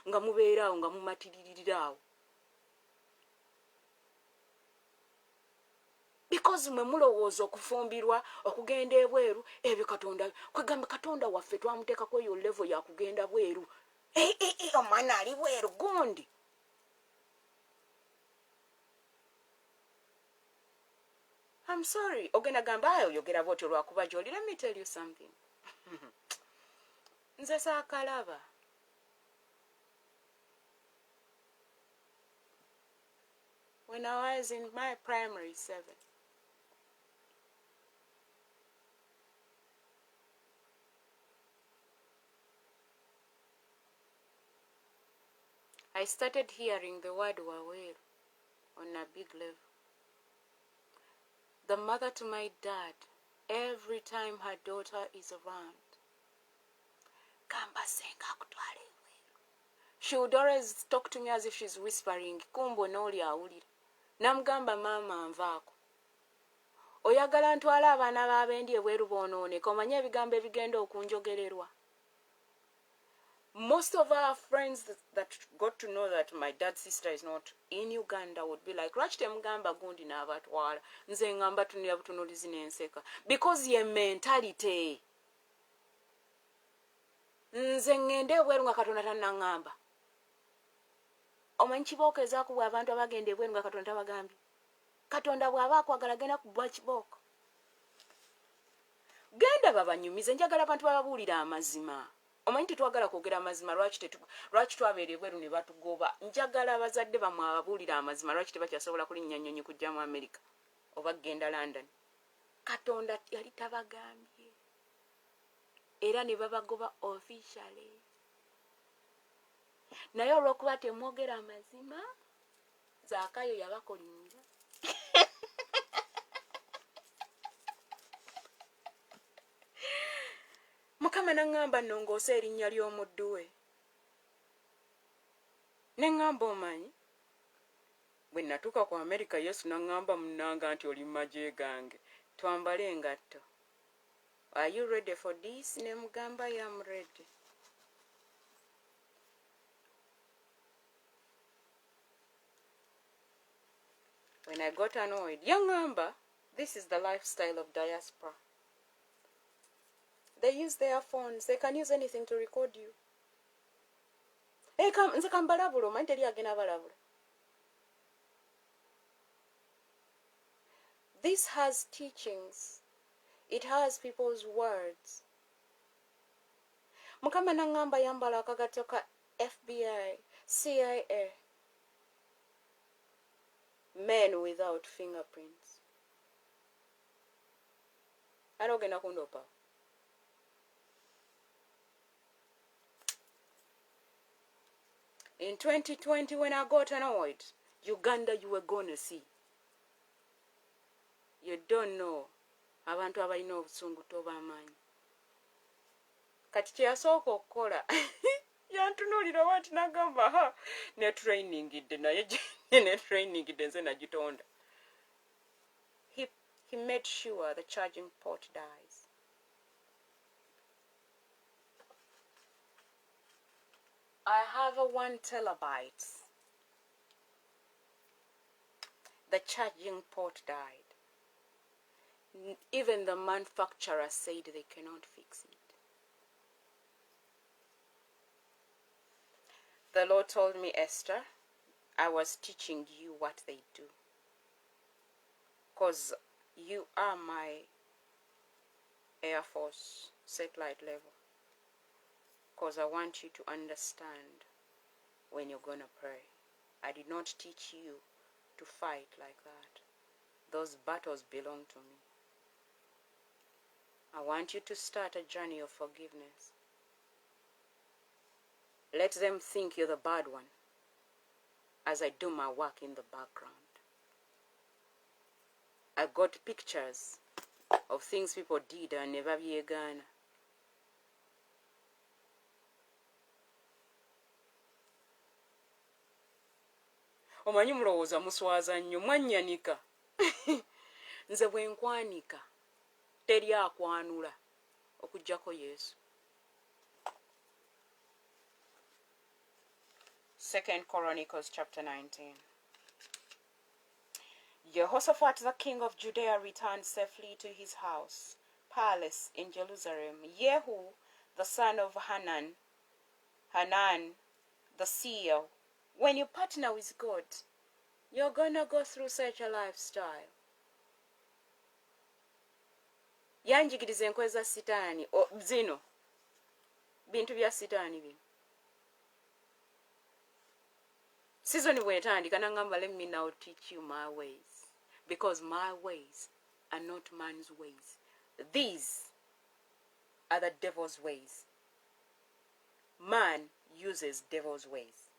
nga mubeeraawo nga mumatiririrawo. Because mwe mulowooza okufumbirwa okugenda ebweru ebyo Katonda kwegamba Katonda waffe twamuteekako eyo level ya kugenda bweru. Omwana ali bweru gundi. I'm sorry. Ogenda gamba ayo yogera bwotyo lwakuba gy'oli. Let me tell you something. Nze saakalaba. When I was in my primary 7, I started hearing the word Waweru on a big level. The mother to my dad, every time her daughter is around, Kamba senga kutwale Waweru. She would always talk to me as if she's whispering, kumbo noli awulira. Namugamba mama nvaako. Oyagala ntwala abaana b'abendi ebweru boonooneka omanye ebigambo ebigenda okunjogererwa. Most of our friends that got to know that my dad's sister is not in Uganda would be like, lwaki temugamba gundi n'abatwala? Nze ngamba tunira butunulizi n'enseka. Because ye mentality. Nze ngende ebweru nga Katonda tannaŋŋamba. omanyi kibooko ezaakubwa abantu abagenda ebweru nga Katonda tabagambye. Katonda bw'aba akwagala agenda kubwa kibooko. Genda babanyumize, njagala abantu bababuulira amazima. Omanyi tetwagala kwogera amazima, lwaki twabeera ebweru ne batugoba. Njagala abazadde bamwe ababuulira amazima, lwaki tebakyasobola kulinnya nnyonyi kujja mu Amerika oba genda London. Katonda yali tabagambye era ne babagoba officially. Naye olw'okuba temwogera amazima, Zaakayo yabakolinga. Mukama n'aŋŋamba nnongoosa erinnya ly'omuddu we. Ne ŋŋamba omanyi, bwe natuuka ku Amerika Yesu n'aŋŋamba munnanga nti oli mu magye gange, twambale engatto. Are you ready for this? Ne mugamba I am ready. When I got annoyed, yaŋŋamba, this is the lifestyle of diaspora. They use their phones. They can use anything to record you. Nze kambalabula, omanyi teri agenda balabula. This has teachings. It has people's words. Mukama n'aŋŋamba yambala akagato ka FBI, CIA. Men without fingerprints. Ani ogenda kundopa? In 2020, when I got annoyed, Uganda, you were gonna see. You don't know. Abantu abalina obusungu tobaamanyi. Kati kye yasooka okukola yantunuulira wanti n'agamba ne trainingidde naye ne trainingidde nze nagitonda. He made sure the charging port dies. I have a 1 terabyte. The charging port died. Even the manufacturer said they cannot fix it. The Lord told me, Esther, I was teaching you what they do. Because you are my Air Force satellite level. Because I want you to understand when you're going to pray. I did not teach you to fight like that. Those battles belong to me. I want you to start a journey of forgiveness. Let them think you're the bad one as I do my work in the background. I got pictures of things people did and never byegaana. Omanyi mulowooza muswaza nnyo mwannyanika. Nze bwe nkwanika teri akwanula okuggyako Yesu. 2 Chronicles chapter 19. Jehoshaphat the king of Judea returned safely to his house, palace in Jerusalem. Jehu the son of Hanan the seer. When you partner with God, you're gonna go through such a lifestyle. Yanjigiriza enkweza sitaani zino bintu bya sitaani bino. Season bwetandika n'agamba, let me now teach you my ways, because my ways are not man's ways. These are the devil's ways. Man uses devil's ways.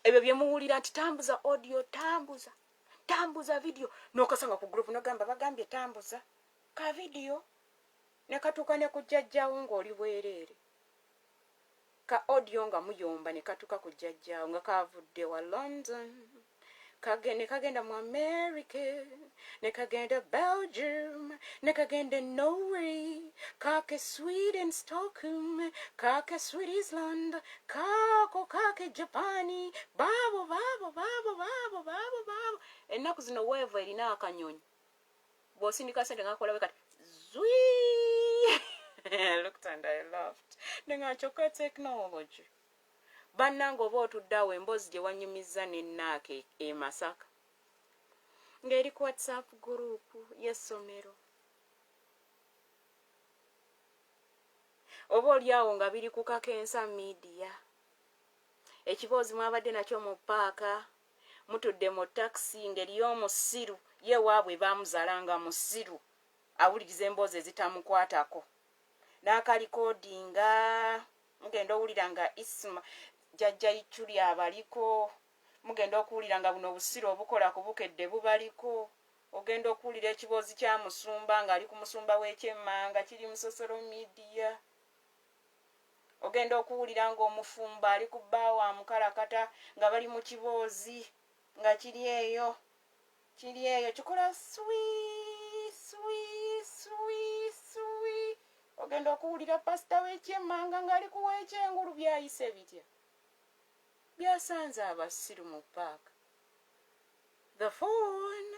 Ebyo bye muwulira nti tambuza audio, tambuza video, n'okasanga ku group n'ogamba bagambye tambuza ka video, ne katuuka ne ku jjajjaawo ng'oli bwereere, ka audio nga muyomba ne katuuka ku jjajjaawo nga kavudde wa London, ne kagenda mu America, ne kagenda Belgium, ne kagenda Norway, kake Sweden, Stockholm, kake Switzerland, kake Japani, baabo. Ennaku zino weevu erina akanyonyi. Bw'osindika sente ng'akola bwe kati, zwii. I looked and I laughed. Nengachoka technology. Bannange oba otudde awo emboozi gye wanyumiza n'ennaaka e Masaka ng'eri ku WhatsApp group y'essomero. Oba oli awo nga biri ku Kakensa media. Ekiboozi mwabadde nakyo mu paaka, mutudde mu taxi ngeri y'omusiru ye waabwe baamuzalanga musiru awuliriza emboozi ezitamukwatako. N'akalikodinga mugenda owulira nga Isma jjajja Ichuli abaliko, mugenda okuwulira nga buno obusiru obukola ku bukedde bubaliko, ogenda okuwulira ekiboozi kya musumba ng'ali ku musumba w'ekyemmanga kiri mu social media, ogenda okuwulira ng'omufumba ali ku bbaawa mukalakata nga bali mu kiboozi nga kiri eyo kikola swi. Ogenda okuwulira pasita w'ekyemmanga ng'ali ku w'ekyengulu byayise bitya. Byasanze abasiru mu paaka. The phone.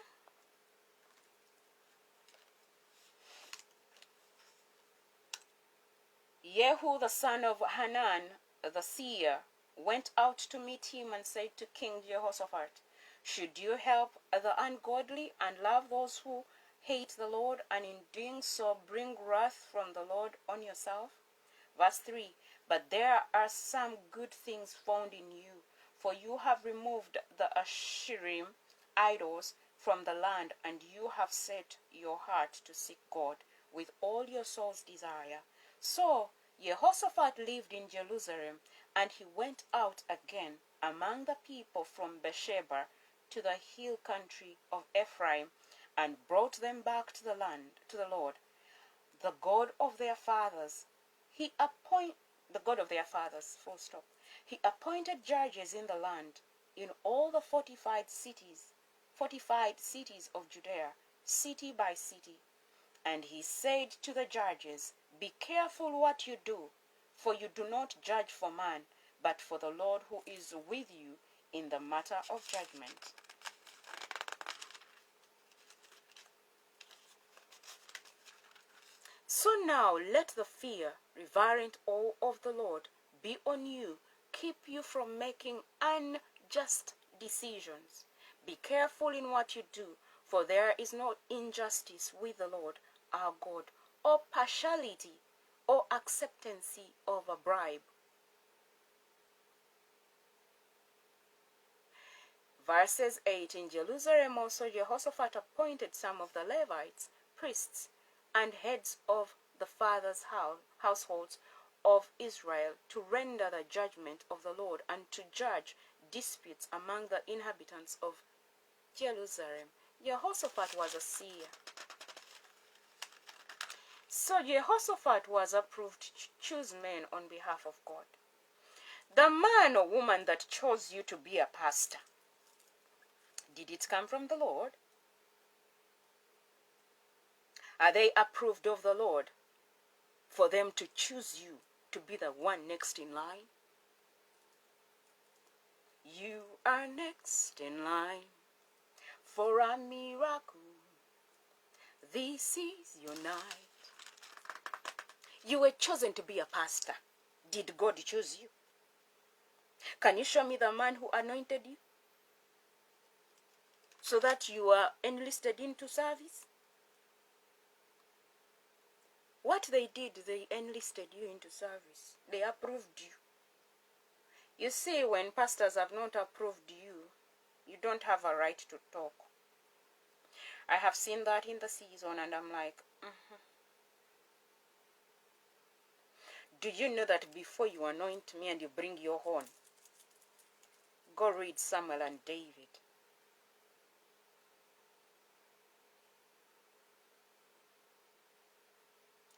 Yehu the son of Hanan, the seer, went out to meet him and said to King Jehoshaphat, "Should you help the ungodly and love those who hate the Lord, and in doing so bring wrath from the Lord on yourself?" Verse 3, "But there are some good things found in you, for you have removed the Asherim idols from the land, and you have set your heart to seek God with all your soul's desire." So Jehoshaphat lived in Jerusalem, and he went out again among the people from Beersheba to the hill country of Ephraim, and brought them back to the land, to the Lord, the God of their fathers. The God of their fathers, full stop. He appointed judges in the land, in all the fortified cities of Judea, city by city. And he said to the judges, "Be careful what you do, for you do not judge for man, but for the Lord who is with you in the matter of judgment." So now let the fear, reverent awe of the Lord be on you, keep you from making unjust decisions. Be careful in what you do, for there is no injustice with the Lord our God, or partiality, or acceptancy of a bribe. Verses 8, in Jerusalem also Jehoshaphat appointed some of the Levites, priests, and heads of the fathers' households of Israel to render the judgment of the Lord and to judge disputes among the inhabitants of Jerusalem. Jehoshaphat was a seer. So Jehoshaphat was approved to choose men on behalf of God. The man or woman that chose you to be a pastor, did it come from the Lord? Are they approved of the Lord for them to choose you to be the one next in line? You are next in line for a miracle. This is your night. You were chosen to be a pastor. Did God choose you? Can you show me the man who anointed you so that you are enlisted into service? What they did, they enlisted you into service. They approved you. You see, when pastors have not approved you, you don't have a right to talk. I have seen that in the season, and I'm like, Do you know that before you anoint me and you bring your horn, go read Samuel and David.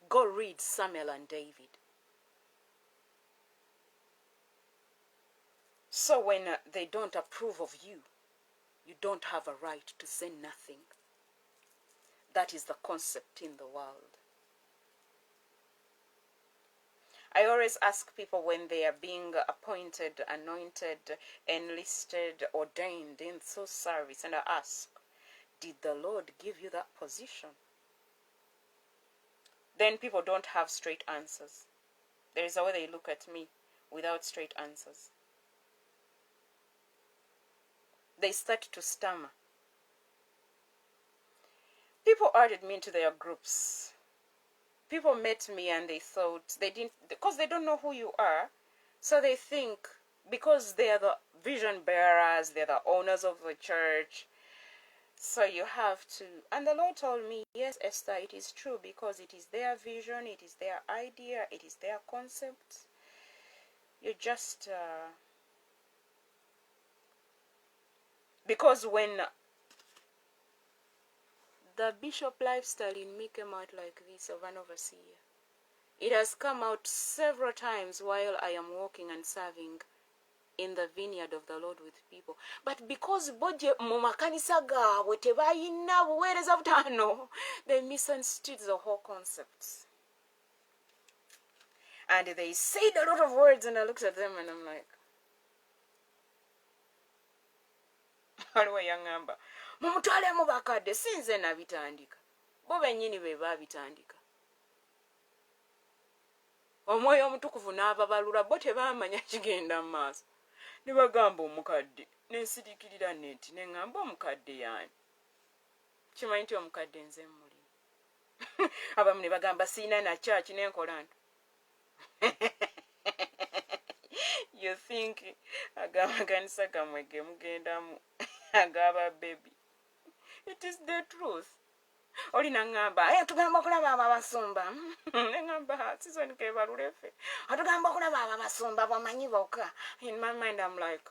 Go read Samuel and David. So when they don't approve of you, you don't have a right to say nothing. That is the concept in the world. I always ask people when they are being appointed, anointed, enlisted, ordained into service, and I ask, did the Lord give you that position? then people don't have straight answers. There is a way they look at me without straight answers. They start to stammer. People added me into their groups. People met me and they thought they didn't, because they don't know who you are, so they think because they are the vision bearers, they're the owners of the church, so you have to. And the Lord told me, yes, Esther, it is true, because it is their vision, it is their idea, it is their concept. You just because when the bishop lifestyle in me came out like this of an overseer, it has come out several times while I am walking and serving in the vineyard of the Lord with people. But because boje mu makanisa gaabwe tebayina buweereza butaano, they misunderstood the whole concept. And they said a lot of words, and I looked at them and I'm like, waliwo yaŋŋamba mumutwalemu bakadde sinze nabitandika, bo bennyini be baabitandika. Omwoyo omutukuvu n'ababalula, bo tebaamanya kigenda mu maaso. Ne bagamba omukadde, ne nsiriikirira neti ne ŋŋamba omukadde yaani. Kimanyi nti omukadde nze muli. Abamu ne bagamba siina na church ne nkola nti. You think agamakanisa gammwe ge mugendamu agaba baby. It is the truth. Oli naŋŋamba tugamba okulaba abo abasumba. Ne ŋŋamba sizoni ke balule ffe. Atugamba okulaba abo abasumba bw'amanyi bokka. In my mind I'm like,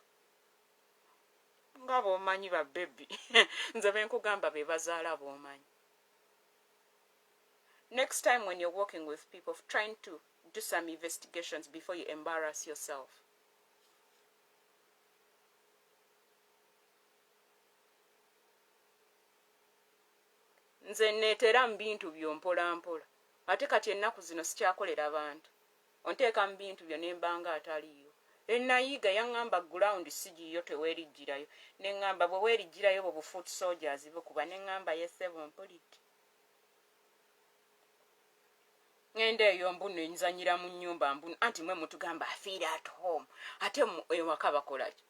nga bw'omanyi ba baby. Nze be nkugamba be bazaala bw'omanyi. Next time when you're working with people, trying to do some investigations before you embarrass yourself. Nze neetera mu bintu byo mpola mpola. Ate kati ennaku zino sikyakolera bantu. Onteeka mu bintu byo ne mbanga ataliyo. Ennayiga yaŋŋamba ground sigiyo teweerijjirayo. Ne ŋŋamba bwe weerijjirayo bo bufoot soldiers bukuba. Ne ŋŋamba yessebo mpulidde. Ngenda eyo mbuno enzanyira mu nnyumba mbuno. Anti mwe mutugamba afiira at home. Ate ewaka bakola ki?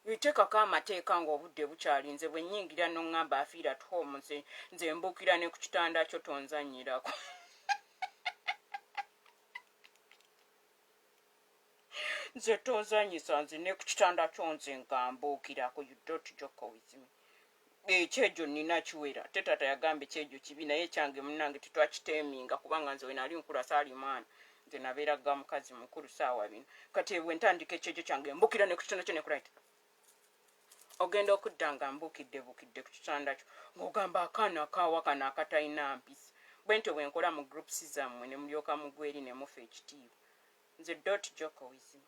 Iteekako amateeka ng'obudde bukyalinze bwe nnyingira n'oŋŋamba afiira at home nze mbuukira ne ku kitanda kyo tonzannyirako. Nze tonzanyisa nze ne ku kitanda kyo nze nga mbuukirako. You don't joke with me. Ekyejo nina kiwera. Ate taata yagamba ekyejo kibi naye kyange munnange tetwakiteeminga kubanga nze we nali nkula saali mwana. Nze nabeeraga mukazi mukulu saawa bino. Kati bwe ntandika ekyejo kyange mbuukira ne ku kitanda kyo ne kulaita. Ogenda okudda nga mbuukidde ku kitanda kyo ng'ogamba akaana akaawa kano akatalina mpisa. Bwe ntyo bwe nkola mu groups zammwe ne mulyoka mugwa eri ne mufa ekitiibwa. Nze don't joke with me.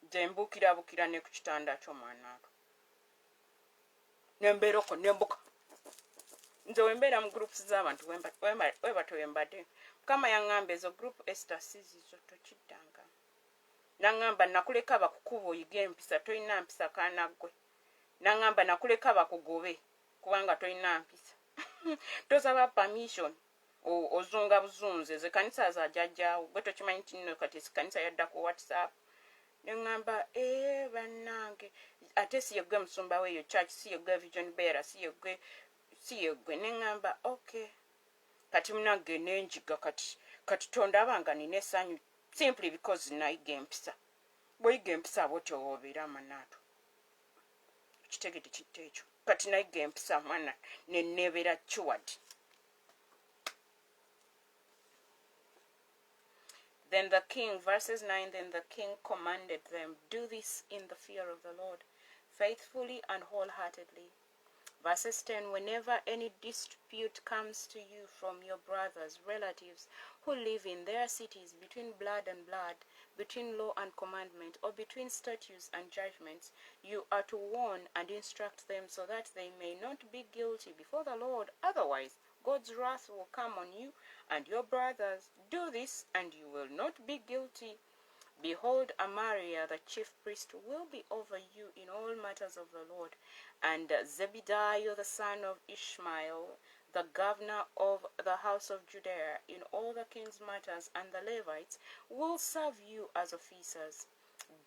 Nze mbuukira ne ku kitanda kyo mwanaato. Ne mbeerako ne mbuka. Nze we mbeera mu groups z'abantu webato wembadde. Mukama yaŋŋamba ezo group Esther sizizo tokiddanga. Naŋŋamba nakuleka bakukuba oyiga empisa tolina mpisa kaana ggwe. Naŋŋamba nakuleka bakugobe kubanga tolina mpisa. Tosaba permission ozunga buzunze ze kanisa za jjajjaawo gwe tokimanyi nti nno kati kanisa yadda ku WhatsApp. Ne ŋŋamba bannange ate si yeggwe musumba w'eyo church, si yeggwe vision bearer, si yeggwe. Ne ŋŋamba okay. Kati munange n'enjiga kati tondaba nga nina essanyu simply because nayiga empisa. Bw'oyiga empisa bw'otyo w'obeera manaato. Kitegedde kitta ekyo. Kati nayiga empisa mwana ne neebeera cured. Then the king, verses 9, then the king commanded them, do this in the fear of the Lord, faithfully and wholeheartedly. Verses 10, whenever any dispute comes to you from your brothers, relatives, who live in their cities between blood and blood, between law and commandment, or between statutes and judgments, you are to warn and instruct them so that they may not be guilty before the Lord. Otherwise, God's wrath will come on you and your brothers. Do this, and you will not be guilty. Behold, Amariah, the chief priest, will be over you in all matters of the Lord, and Zebediah, the son of Ishmael, the governor of the house of Judea, in all the king's matters, and the Levites will serve you as officers.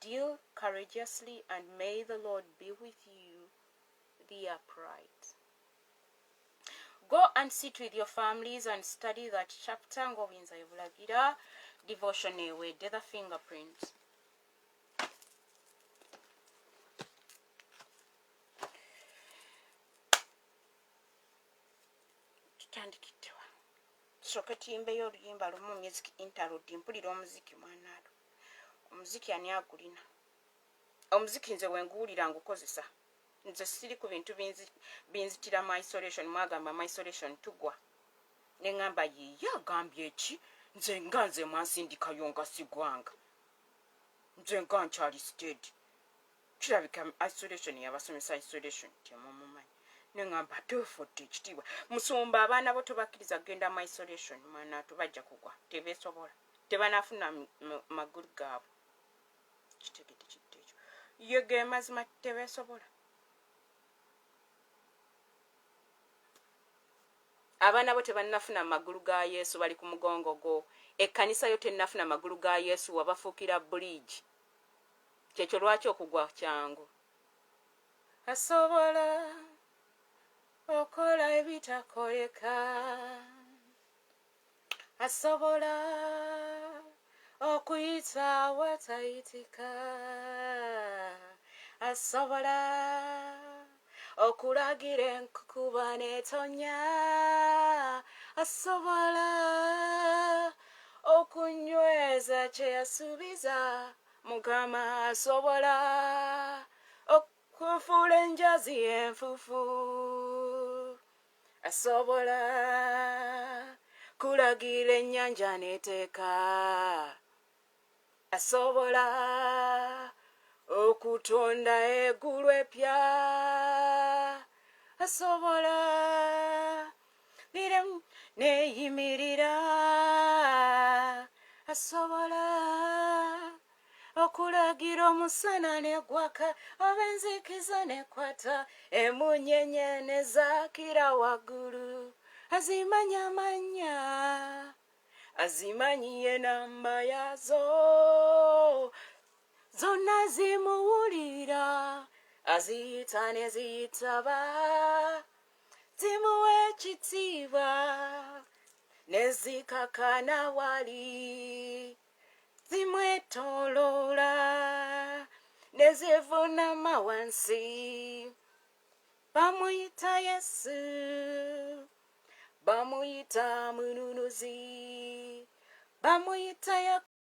Deal courageously, and may the Lord be with you, the upright. Go and sit with your families and study that chapter. Ng'obuyinza yebulagira. Devotion ewedde, the fingerprint. Tutandikittewa. Tusooke tuyimbeyo oluyimba lumu music interlude. Mpulira omuziki mwanaalu. Omuziki ani agulina? Omuziki nze wenguwulira ngukozesa. Nze siri ku bintu binzitira mu isolation. Mwagamba mu isolation tugwa. Ne ngamba ye agambye eki? Nze mwansindikayo nga sigwanga. Nze nga nkyali steady. Kirabika isolation yabasomesa isolation temumumanyi. Ne ngamba tofodde ekitiibwa. Musumba abaana bo tobakkiriza kugenda mu isolation. Mwana tubajja kugwa. Tebeesobola. Tebanafuna magulu gaabwe. Kitegedde kidde ekyo. Ye ge mazima tebeesobola. Abaana bo tebannafuna magulu ga Yesu bali ku mugongo gwo. Ekkanisa yo tennafuna magulu ga Yesu wabafuukira bridge. Kyekyo lwaki okugwa kyangu. Asobola okola ebitakoleka. Asobola okuyita awatayitika. Asobola okulagira enkukuba n'etonnya. Asobola okunyweza kye yasuubiza. Mukama asobola okufuula enjazi enfufu. Asobola kulagira ennyanja n'eteeka. Asobola okutonda eggulu epya. Asobola neeyimirira. Asobola okulagira omusana negwaka oba enzikiza nekwata emunyenye nezaakira waggulu. Azimanya amanya, azimanyiye enamba yazo, zonna zimuwulira, aziyita ne ziyitaba, zimuwa ekitiibwa ne zikakana wali, zimwetooloola ne zivuunama wansi. Bamuyita Yesu, bamuyita mununuzi, bamuyita